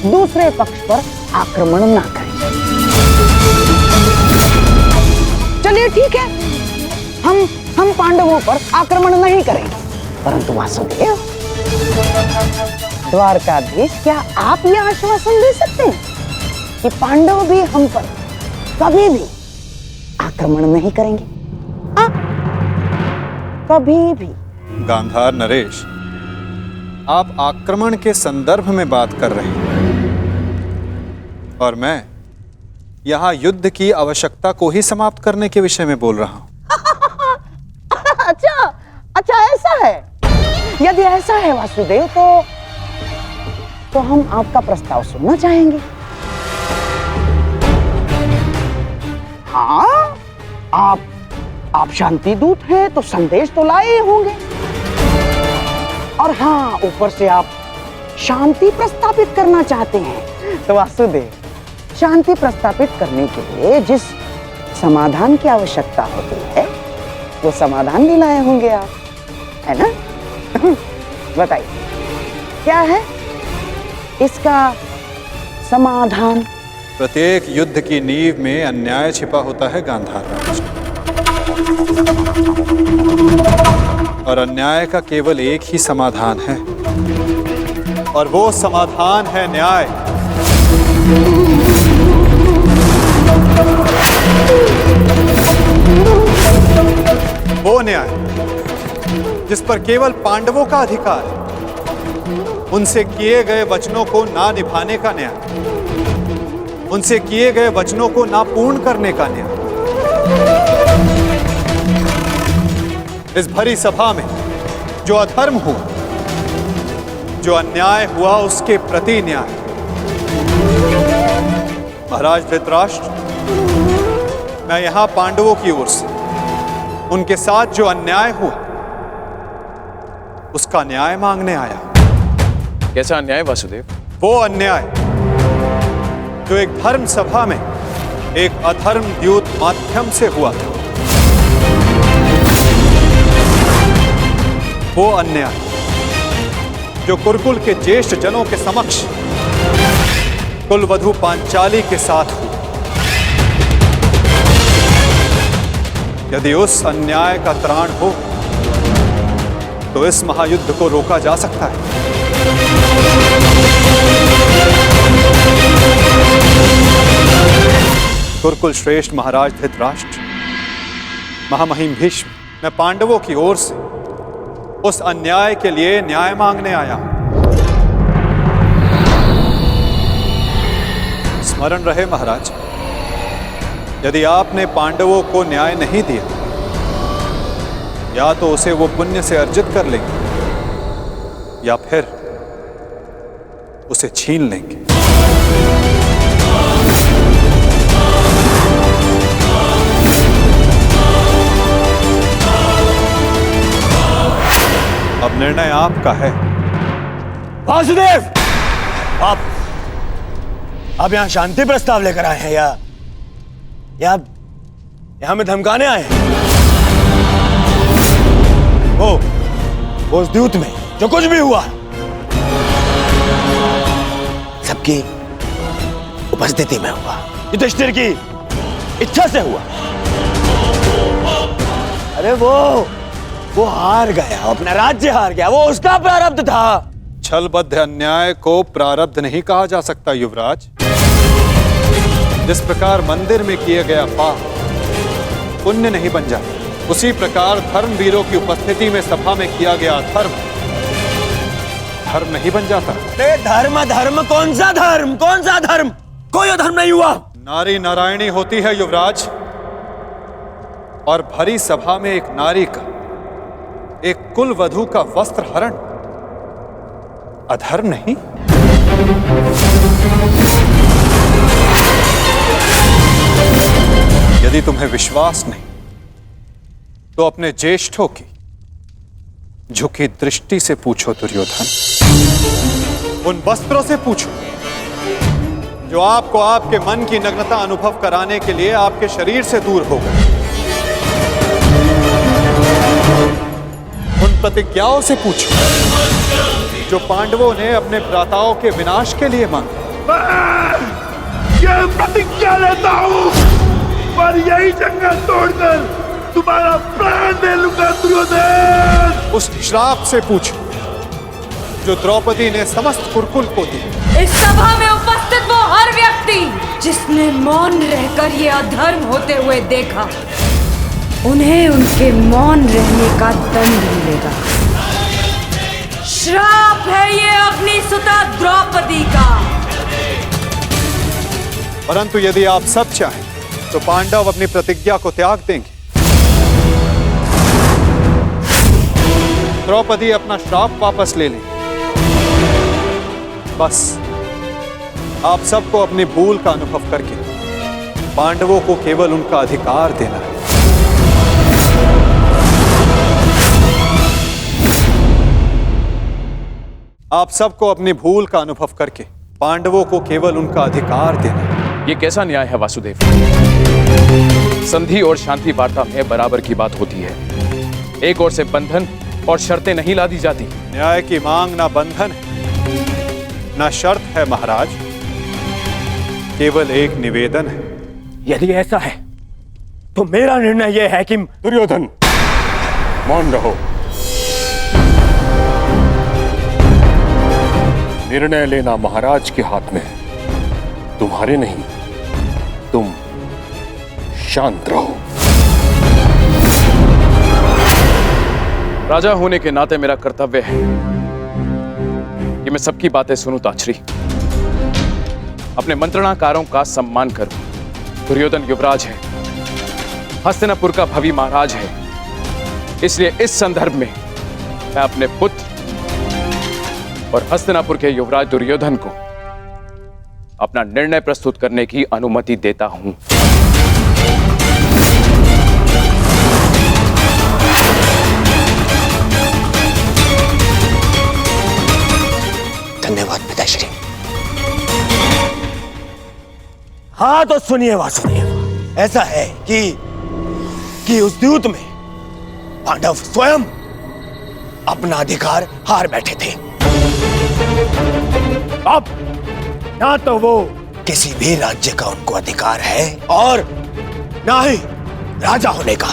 दूसरे पक्ष पर आक्रमण ना करे। चलिए ठीक है, हम पांडवों पर आक्रमण नहीं करेंगे, परंतु वासुदेव, द्वारकाधीश, क्या आप यह आश्वासन दे सकते हैं कि पांडव भी हम पर कभी भी आक्रमण नहीं करेंगे? कभी भी। गांधार नरेश, आप आक्रमण के संदर्भ में बात कर रहे हैं, और मैं यहां युद्ध की आवश्यकता को ही समाप्त करने के विषय में बोल रहा हूं। अच्छा ऐसा है। यदि ऐसा है वासुदेव, तो हम आपका प्रस्ताव सुनना चाहेंगे। हाँ, आप शांति दूत हैं तो संदेश तो लाए ही होंगे, और हाँ, ऊपर से आप शांति प्रस्तापित करना चाहते हैं। तो वासुदेव, शांति प्रस्तापित करने के लिए जिस समाधान की आवश्यकता होती है, वो समाधान भी लाए होंगे आप, है ना? बताइए, क्या है इसका समाधान? प्रत्येक युद्ध की नींव में अन्याय छिपा होता है गांधार राज, और अन्याय का केवल एक ही समाधान है, और वो समाधान है न्याय। वो न्याय जिस पर केवल पांडवों का अधिकार है, उनसे किए गए वचनों को ना निभाने का न्याय, उनसे किए गए वचनों को ना पूर्ण करने का न्याय। इस भरी सभा में जो अधर्म हुआ, जो अन्याय हुआ, उसके प्रति न्याय। महाराज धृतराष्ट्र, मैं यहां पांडवों की ओर से उनके साथ जो अन्याय हुआ, उसका न्याय मांगने आया। कैसा अन्याय वासुदेव? वो अन्याय जो एक धर्म सभा में एक अधर्म द्यूत माध्यम से हुआ था। वो अन्याय जो कुरुकुल के ज्येष्ठ जनों के समक्ष कुलवधू पांचाली के साथ हुआ। यदि उस अन्याय का त्राण हो तो इस महायुद्ध को रोका जा सकता है। कुरुकुल श्रेष्ठ महाराज धृतराष्ट्र, महामहिम भीष्म, मैं पांडवों की ओर से उस अन्याय के लिए न्याय मांगने आया हूं। स्मरण रहे महाराज, यदि आपने पांडवों को न्याय नहीं दिया, या तो उसे वो पुण्य से अर्जित कर लेंगे, या फिर उसे छीन लेंगे। अब निर्णय आपका है। वासुदेव, आप यहाँ शांति प्रस्ताव लेकर आए हैं या हमें धमकाने आए हैं? वो उस द्यूत में जो कुछ भी हुआ सबकी उपस्थिति में हुआ, युधिष्ठिर की इच्छा से हुआ। अरे वो हार गया, अपना राज्य हार गया, वो उसका प्रारब्ध था। छलबद्ध अन्याय को प्रारब्ध नहीं कहा जा सकता युवराज। जिस प्रकार मंदिर में किया गया पाप पुण्य नहीं बन जाता, उसी प्रकार धर्मवीरों की उपस्थिति में सभा में किया गया धर्म नहीं बन जाता। धर्म कौन सा धर्म? कोई धर्म नहीं हुआ। नारी नारायणी होती है युवराज, और भरी सभा में एक नारी का, एक कुल वधू का वस्त्र हरण अधर्म नहीं? यदि तुम्हें विश्वास नहीं तो अपने ज्येष्ठों की झुकी दृष्टि से पूछो दुर्योधन। उन वस्त्रों से पूछो जो आपको आपके मन की नग्नता अनुभव कराने के लिए आपके शरीर से दूर हो गए। उन प्रतिज्ञाओं से पूछो जो पांडवों ने अपने भ्राताओं के विनाश के लिए मांगी। ये प्रतिज्ञा लेता हूं और यही जंगल तोड़कर तुम्हारा प्राण दे लूंगा दुर्योधन। उस श्राप से पूछो जो द्रौपदी ने समस्त कुरुकुल को दी। इस सभा में उपस्थित वो हर व्यक्ति जिसने मौन रहकर ये अधर्म होते हुए देखा, उन्हें उनके मौन रहने का दंड मिलेगा। श्राप है ये अग्निसुता द्रौपदी का। परंतु यदि आप सब चाहें तो पांडव अपनी प्रतिज्ञा को त्याग देंगे। द्रौपदी अपना श्राप वापस ले लेंगे। बस आप सबको अपनी भूल का अनुभव करके पांडवों को केवल उनका अधिकार देना है। आप सबको अपनी भूल का अनुभव करके पांडवों को केवल उनका अधिकार देना है। ये कैसा न्याय है वासुदेव? संधि और शांति वार्ता में बराबर की बात होती है। एक ओर से बंधन और शर्तें नहीं लादी जाती। न्याय की मांग ना बंधन है ना शर्त है महाराज, केवल एक निवेदन है। यदि ऐसा है तो मेरा निर्णय यह है कि दुर्योधन, मौन रहो। निर्णय लेना महाराज के हाथ में है, तुम्हारे नहीं। तुम शांत रहो। राजा होने के नाते मेरा कर्तव्य है कि मैं सबकी बातें सुनूं ताछरी, अपने मंत्रणाकारों का सम्मान करूं। दुर्योधन युवराज है, हस्तिनापुर का भवी महाराज है, इसलिए इस संदर्भ में मैं अपने पुत्र और हस्तिनापुर के युवराज दुर्योधन को अपना निर्णय प्रस्तुत करने की अनुमति देता हूं। धन्यवाद पिताश्री। हाँ तो सुनिए वासुदेव, ऐसा है कि उस द्यूत में पांडव स्वयं अपना अधिकार हार बैठे थे। अब ना तो वो किसी भी राज्य का उनको अधिकार है और ना ही राजा होने का।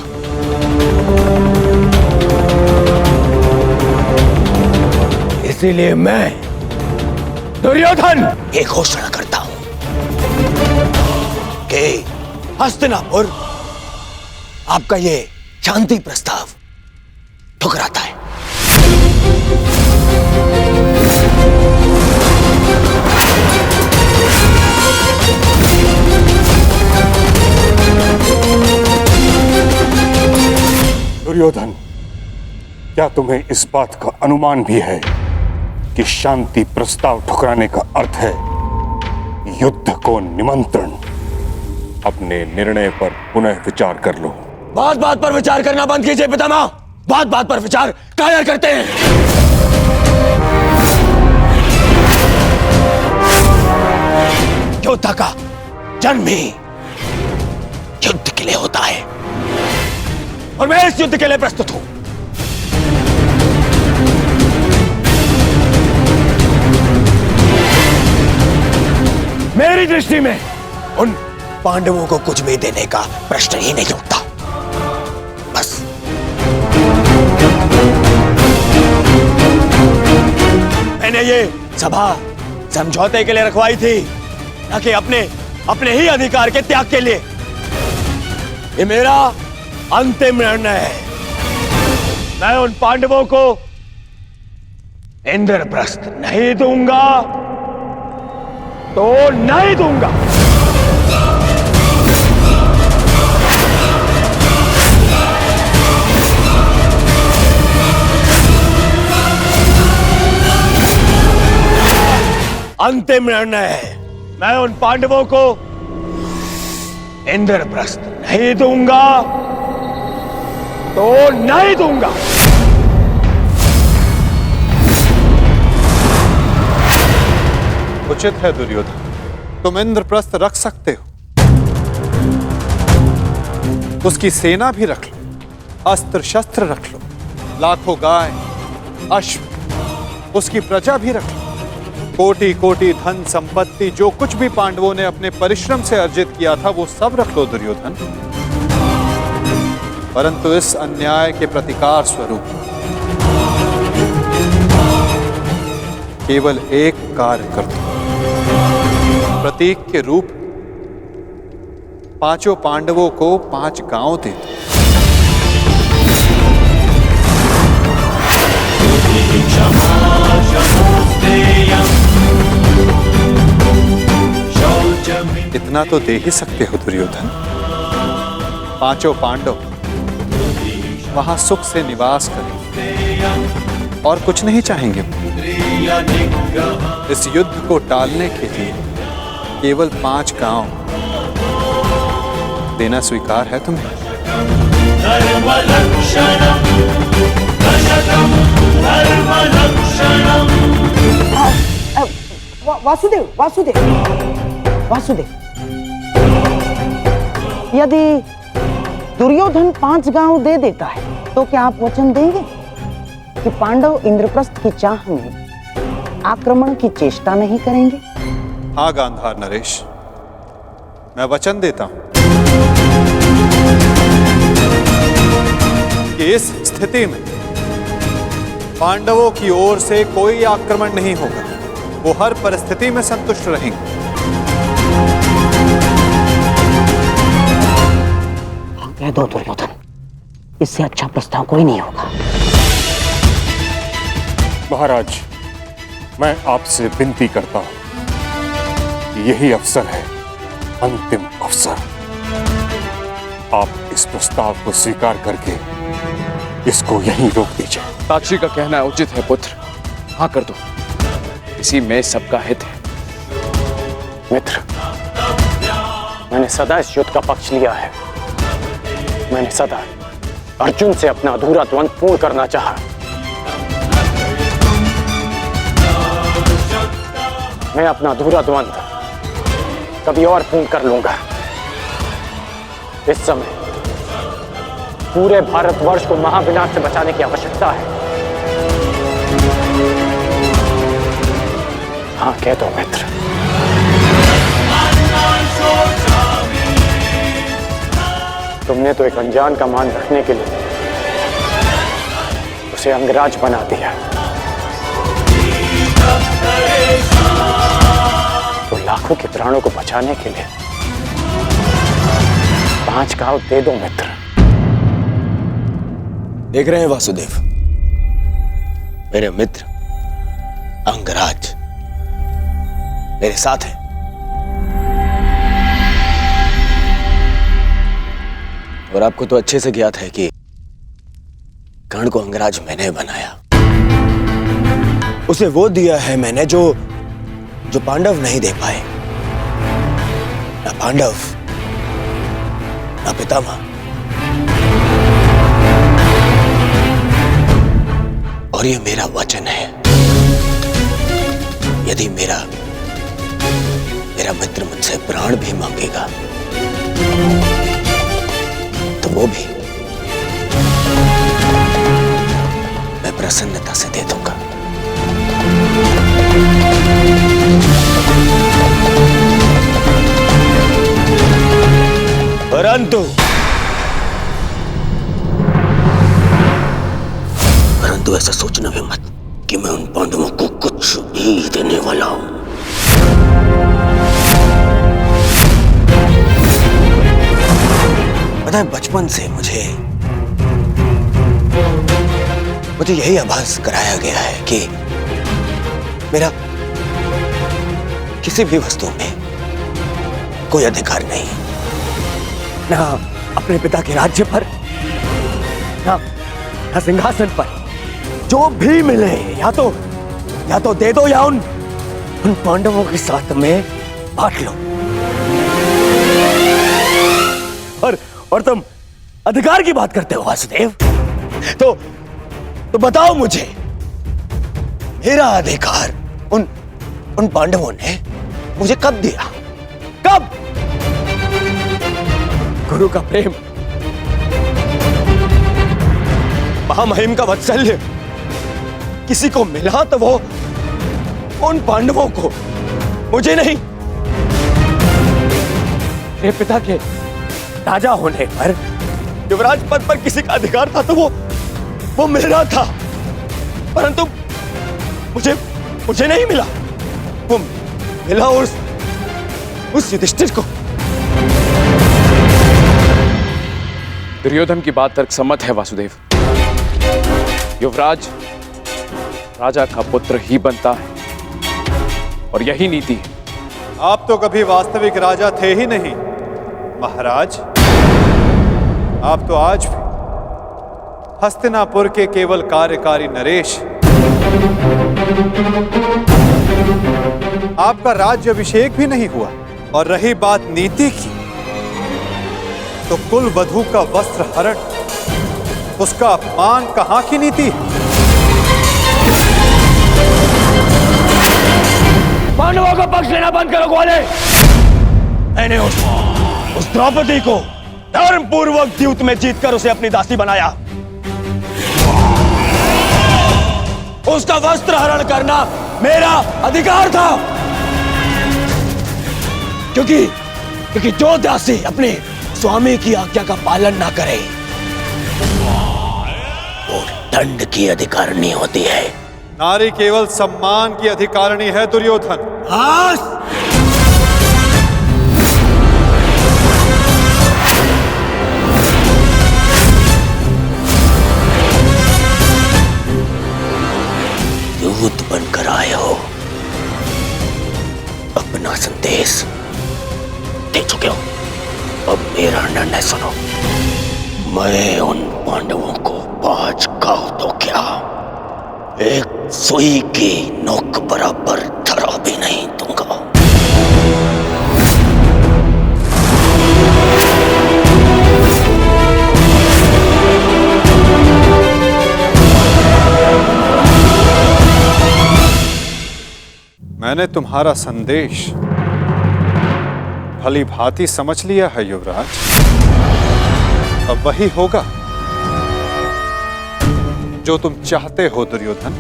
इसीलिए मैं दुर्योधन ये घोषणा करता हूं कि हस्तिनापुर आपका ये शांति प्रस्ताव ठुकराता है। दुर्योधन, क्या तुम्हें इस बात का अनुमान भी है कि शांति प्रस्ताव ठुकराने का अर्थ है युद्ध को निमंत्रण। अपने निर्णय पर पुनः विचार कर लो। बात बात पर विचार करना बंद कीजिए पितामह। बात बात पर विचार काया करते हैं। योद्धा का जन्म ही युद्ध के लिए होता है और मैं इस युद्ध के लिए प्रस्तुत हूं। मेरी दृष्टि में उन पांडवों को कुछ भी देने का प्रश्न ही नहीं उठता। बस मैंने ये सभा समझौते के लिए रखवाई थी, ना कि अपने ही अधिकार के त्याग के लिए। ये मेरा अंतिम निर्णय है। मैं उन पांडवों को इंद्रप्रस्थ नहीं दूंगा तो नहीं दूंगा। अंतिम निर्णय है। मैं उन पांडवों को इंद्रप्रस्थ नहीं दूंगा तो नहीं दूंगा। उचित है दुर्योधन, तुम इंद्रप्रस्थ रख सकते हो। उसकी सेना भी रख लो, अस्त्र शस्त्र रख लो, लाखों गाय अश्व, उसकी प्रजा भी रख लो, कोटि कोटि धन संपत्ति, जो कुछ भी पांडवों ने अपने परिश्रम से अर्जित किया था वो सब रख लो दुर्योधन। परंतु इस अन्याय के प्रतिकार स्वरूप केवल एक कार्य कर दो। प्रतीक के रूप पांचों पांडवों को 5 गांव दे दो। इतना तो दे ही सकते हो दुर्योधन। 5 पांडव वहां सुख से निवास करें और कुछ नहीं चाहेंगे। इस युद्ध को टालने के लिए केवल 5 गांव देना स्वीकार है तुम्हें? वासुदेव वासुदेव वासुदेव, यदि दुर्योधन 5 गांव दे देता है तो क्या आप वचन देंगे कि पांडव इंद्रप्रस्थ की चाह में आक्रमण की चेष्टा नहीं करेंगे? हाँ गांधार नरेश, मैं वचन देता हूं कि इस स्थिति में पांडवों की ओर से कोई आक्रमण नहीं होगा। वो हर परिस्थिति में संतुष्ट रहेंगे। कह दो दुर्योधन, इससे अच्छा प्रस्ताव कोई नहीं होगा। महाराज, मैं आपसे विनती करता हूं कि यही अवसर है, अंतिम अवसर। आप इस प्रस्ताव को स्वीकार करके इसको यहीं रोक दीजिए। साक्षी का कहना उचित है पुत्र, हाँ कर दो, इसी में सबका हित है। मित्र, मैंने सदा इस युद्ध का पक्ष लिया है। मैंने सदा अर्जुन से अपना अधूरा द्वंद्व पूर्ण करना चाहा। मैं अपना अधूरा द्वंद्व कभी और पूर्ण कर लूंगा। इस समय पूरे भारतवर्ष को महाविनाश से बचाने की आवश्यकता है। हाँ कह दो मित्र। तुमने तो एक अनजान का मान रखने के लिए उसे अंगराज बना दिया, तो लाखों के प्राणों को बचाने के लिए 5 गांव दे दो मित्र। देख रहे हैं वासुदेव, मेरे मित्र अंगराज मेरे साथ है। और आपको तो अच्छे से ज्ञात है कि कर्ण को अंगराज मैंने बनाया। उसे वो दिया है मैंने जो जो पांडव नहीं दे पाए। ना पांडव, ना पितामह। और ये मेरा वचन है, यदि मेरा मित्र मुझसे प्राण भी मांगेगा तो वो भी मैं प्रसन्नता से दे दूंगा। परंतु ऐसा सोचना भी मत कि मैं उन पांडवों को कुछ भी देने वाला हूं। पता है, बचपन से मुझे यही आभास कराया गया है कि मेरा किसी भी वस्तु में कोई अधिकार नहीं, ना अपने पिता के राज्य पर, ना सिंहासन पर। जो भी मिले या तो दे दो या उन पांडवों के साथ में बांट लो। और तुम अधिकार की बात करते हो वासुदेव, तो बताओ मुझे, मेरा अधिकार उन पांडवों ने मुझे कब दिया? कब? गुरु का प्रेम, महामहिम का वात्सल्य किसी को मिला तो वो उन पांडवों को, मुझे नहीं। मेरे पिता के राजा होने पर, युवराज पद पर किसी का अधिकार था तो वो मेरा था, परंतु मुझे नहीं मिला। वो मिला उस युधिष्ठिर को। दुर्योधन की बात तर्कसम्मत है वासुदेव। युवराज राजा का पुत्र ही बनता है और यही नीति है। आप तो कभी वास्तविक राजा थे ही नहीं महाराज। आप तो आज भी हस्तिनापुर के केवल कार्यकारी नरेश। आपका राज्य अभिषेक भी नहीं हुआ। और रही बात नीति की, तो कुल वधू का वस्त्र हरण, उसका अपमान कहां की नीति है? पांडवों का पक्ष लेना बंद करो ग्वाले। मैंने उस द्रौपदी को धर्म पूर्वक द्यूत में जीतकर उसे अपनी दासी बनाया। उसका वस्त्र हरण करना मेरा अधिकार था, क्योंकि जो दासी अपने स्वामी की आज्ञा का पालन ना करे वो दंड की अधिकारिणी होती है। नारी केवल सम्मान की अधिकारिणी है दुर्योधन। दूत बनकर आए हो, अपना संदेश दे चुके हो। अब मेरा निर्णय सुनो। मैं उन पांडवों को 5 गांव तो क्या, एक सुई की नोक बराबर धरा भी नहीं दूंगा। मैंने तुम्हारा संदेश भली भांति समझ लिया है युवराज। अब वही होगा जो तुम चाहते हो दुर्योधन।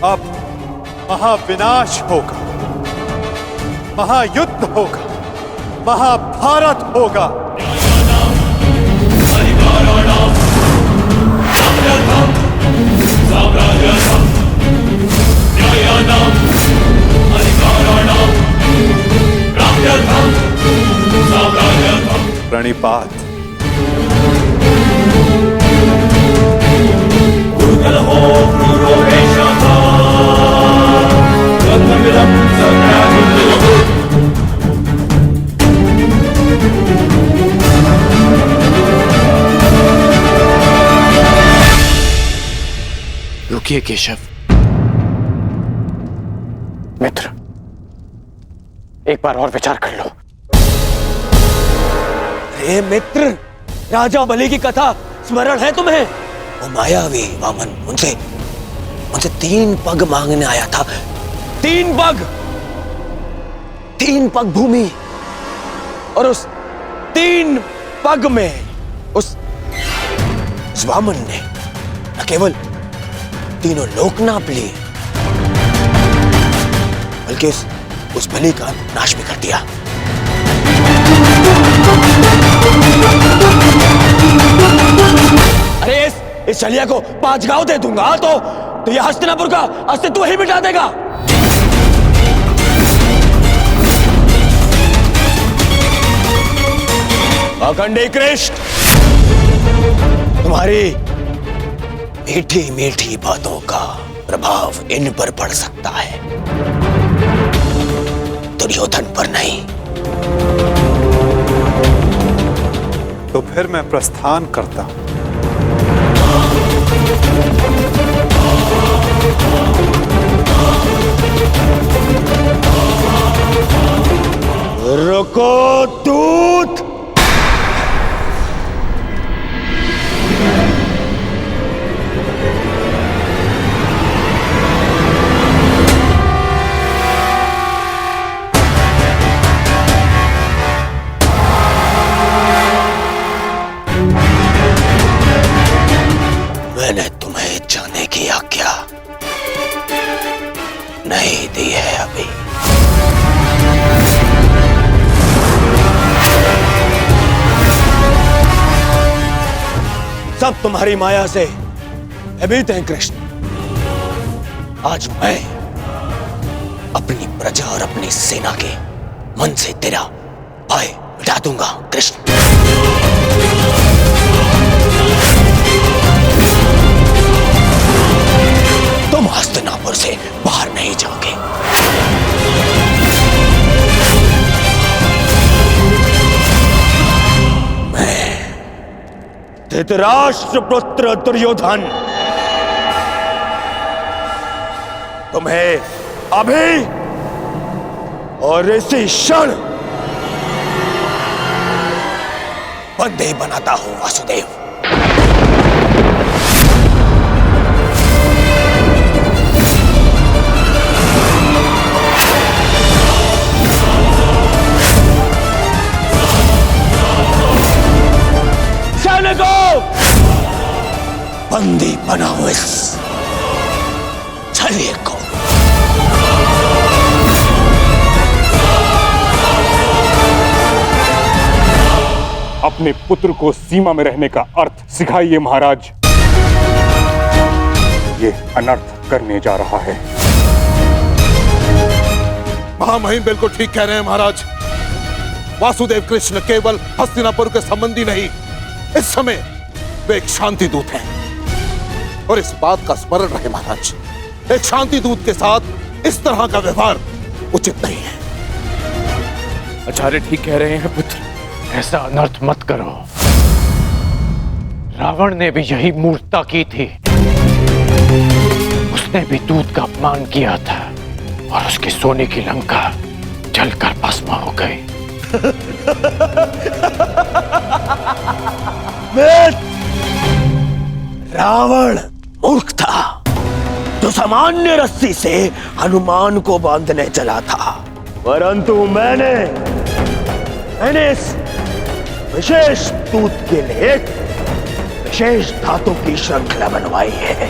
अब महाविनाश होगा, महायुद्ध होगा, महाभारत होगा। प्रणिपात। रुकिए केशव। मित्र, एक बार और विचार कर लो। अरे मित्र, राजा बलि की कथा स्मरण है तुम्हें? वो मायावी वामन मुझसे 3 पग मांगने आया था। 3 पग भूमि, और उस 3 पग में उस वामन ने न केवल तीनों लोक नाप लिए, बल्कि उस बलि का नाश भी कर दिया। अरे इस शलिया को 5 गांव दे दूंगा तो यह हस्तिनापुर का अस्तित्व ही मिटा देगा। अखंडी कृष्ण, तुम्हारी मीठी मीठी बातों का प्रभाव इन पर पड़ सकता है, दुर्योधन पर नहीं। तो फिर मैं प्रस्थान करता हूं। रुको दूत। मैंने तुम्हें जाने की आज्ञा नहीं दी है अभी। सब तुम्हारी माया से भयभीत हैं कृष्ण। आज मैं अपनी प्रजा और अपनी सेना के मन से तेरा भय मिटा दूंगा कृष्ण। तुम हस्तिनापुर से बाहर नहीं जाओगे। धृतराष्ट्र पुत्र दुर्योधन तुम्हें अभी और इसी क्षण बंदी बनाता हूं वासुदेव। बंदी बनाओ इस छलिए को। अपने पुत्र को सीमा में रहने का अर्थ सिखाइए महाराज। ये अनर्थ करने जा रहा है। महामहिम बिल्कुल ठीक कह रहे हैं महाराज। वासुदेव कृष्ण केवल हस्तिनापुर के संबंधी नहीं, इस समय वे एक शांति दूत हैं। और इस बात का स्मरण रहे महाराज, एक शांति दूत के साथ इस तरह का व्यवहार उचित नहीं है। आचार्य ठीक कह रहे हैं पुत्र, ऐसा अनर्थ मत करो। रावण ने भी यही मूर्खता की थी। उसने भी दूत का अपमान किया था और उसकी सोने की लंका जलकर भस्म हो गई। रावण मूर्ख था जो सामान्य रस्सी से हनुमान को बांधने चला था, परंतु मैंने इस विशेष दूत के लिए एक विशेष धातु की श्रृंखला बनवाई है।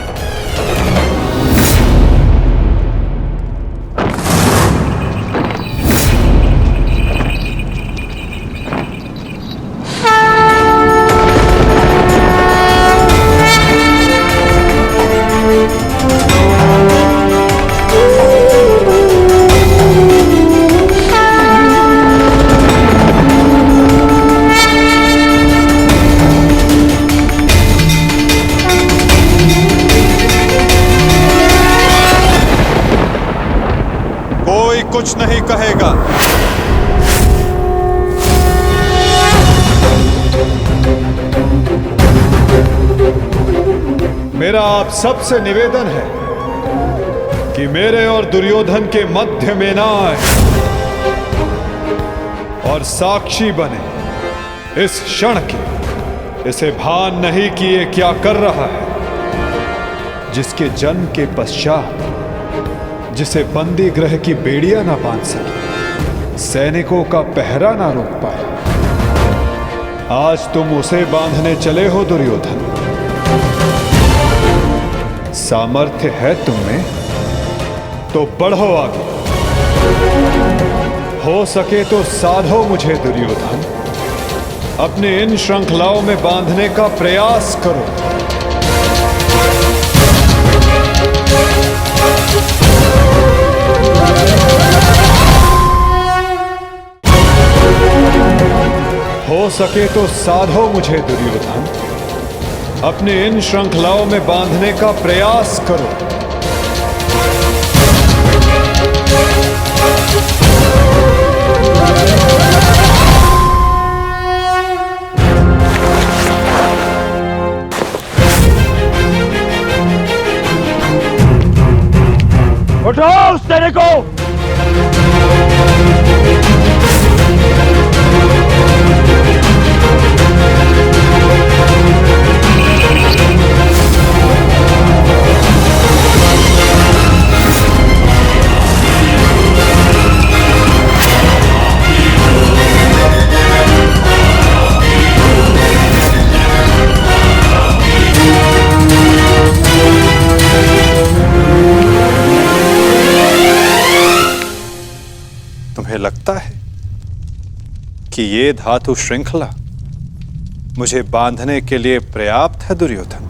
कुछ नहीं कहेगा। मेरा आप सबसे निवेदन है कि मेरे और दुर्योधन के मध्य में ना आए और साक्षी बने इस क्षण की। इसे भान नहीं कि ये क्या कर रहा है, जिसके जन्म के पश्चात जिसे बंदी गृह की बेड़ियां ना बांध सके, सैनिकों का पहरा ना रोक पाए, आज तुम उसे बांधने चले हो दुर्योधन। सामर्थ्य है तुम में तो बढ़ो आगे, हो सके तो साधो मुझे दुर्योधन, अपने इन श्रृंखलाओं में बांधने का प्रयास करो। हो सके तो साधो मुझे दुर्योधन, अपने इन श्रृंखलाओं में बांधने का प्रयास करो। उठो उस सैनिकों को! तुम्हें लगता है कि ये धातु श्रृंखला मुझे बांधने के लिए पर्याप्त है दुर्योधन?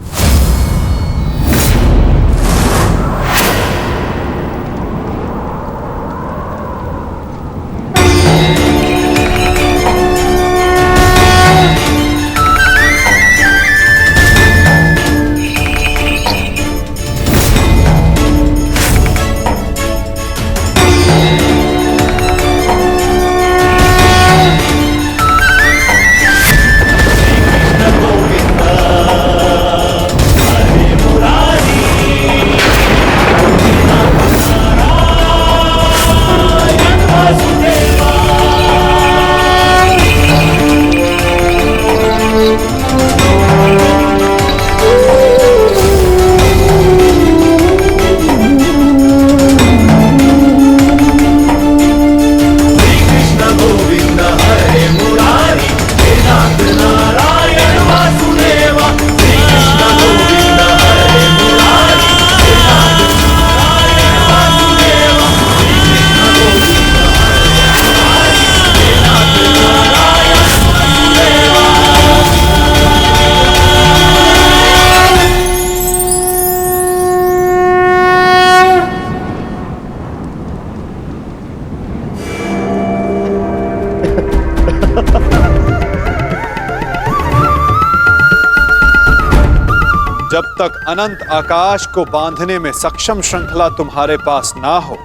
जब तक अनंत आकाश को बांधने में सक्षम श्रृंखला तुम्हारे पास ना हो,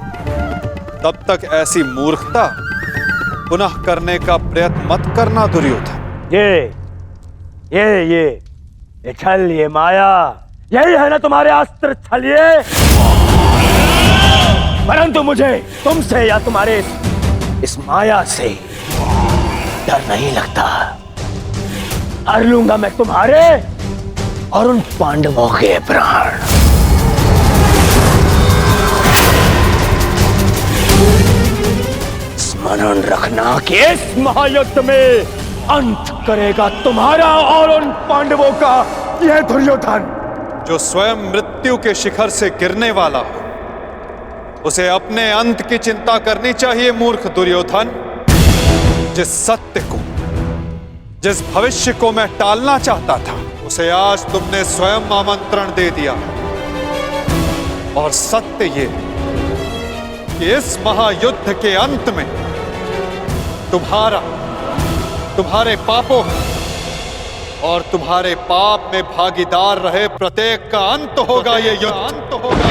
तब तक ऐसी मूर्खता पुनः करने का प्रयत्न मत करना दुर्योधन। ये छल, ये माया, यही है ना तुम्हारे अस्त्र छलिए। परंतु मुझे तुमसे या तुम्हारे इस माया से डर नहीं लगता। हर लूंगा मैं तुम्हारे और उन पांडवों के प्राण। स्मरण रखना कि इस महायुद्ध में अंत करेगा तुम्हारा और उन पांडवों का यह दुर्योधन। जो स्वयं मृत्यु के शिखर से गिरने वाला हो, उसे अपने अंत की चिंता करनी चाहिए मूर्ख दुर्योधन। जिस सत्य को, जिस भविष्य को मैं टालना चाहता था, उसे आज तुमने स्वयं आमंत्रण दे दिया। और सत्य ये कि इस महायुद्ध के अंत में तुम्हारे पापों और तुम्हारे पाप में भागीदार रहे प्रत्येक का अंत होगा। ये युद्ध अंत होगा।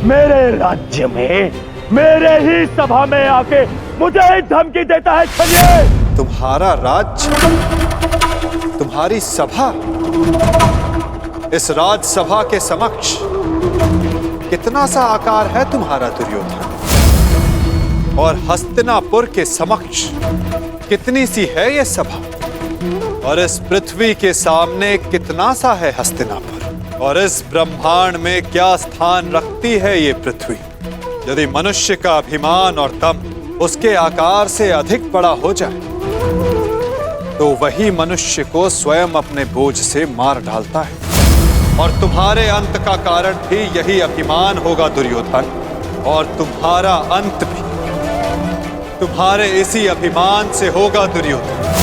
मेरे राज्य में मेरे ही सभा में आके मुझे ही धमकी देता है छलिए। तुम्हारा राज्य, तुम्हारी सभा, इस राजसभा के समक्ष कितना सा आकार है तुम्हारा दुर्योधन, और हस्तिनापुर के समक्ष कितनी सी है ये सभा, और इस पृथ्वी के सामने कितना सा है हस्तिनापुर, और इस ब्रह्मांड में क्या स्थान रखती है ये पृथ्वी। यदि मनुष्य का अभिमान और दम उसके आकार से अधिक बड़ा हो जाए तो वही मनुष्य को स्वयं अपने बोझ से मार डालता है, और तुम्हारे अंत का कारण भी यही अभिमान होगा दुर्योधन, और तुम्हारा अंत भी तुम्हारे इसी अभिमान से होगा दुर्योधन।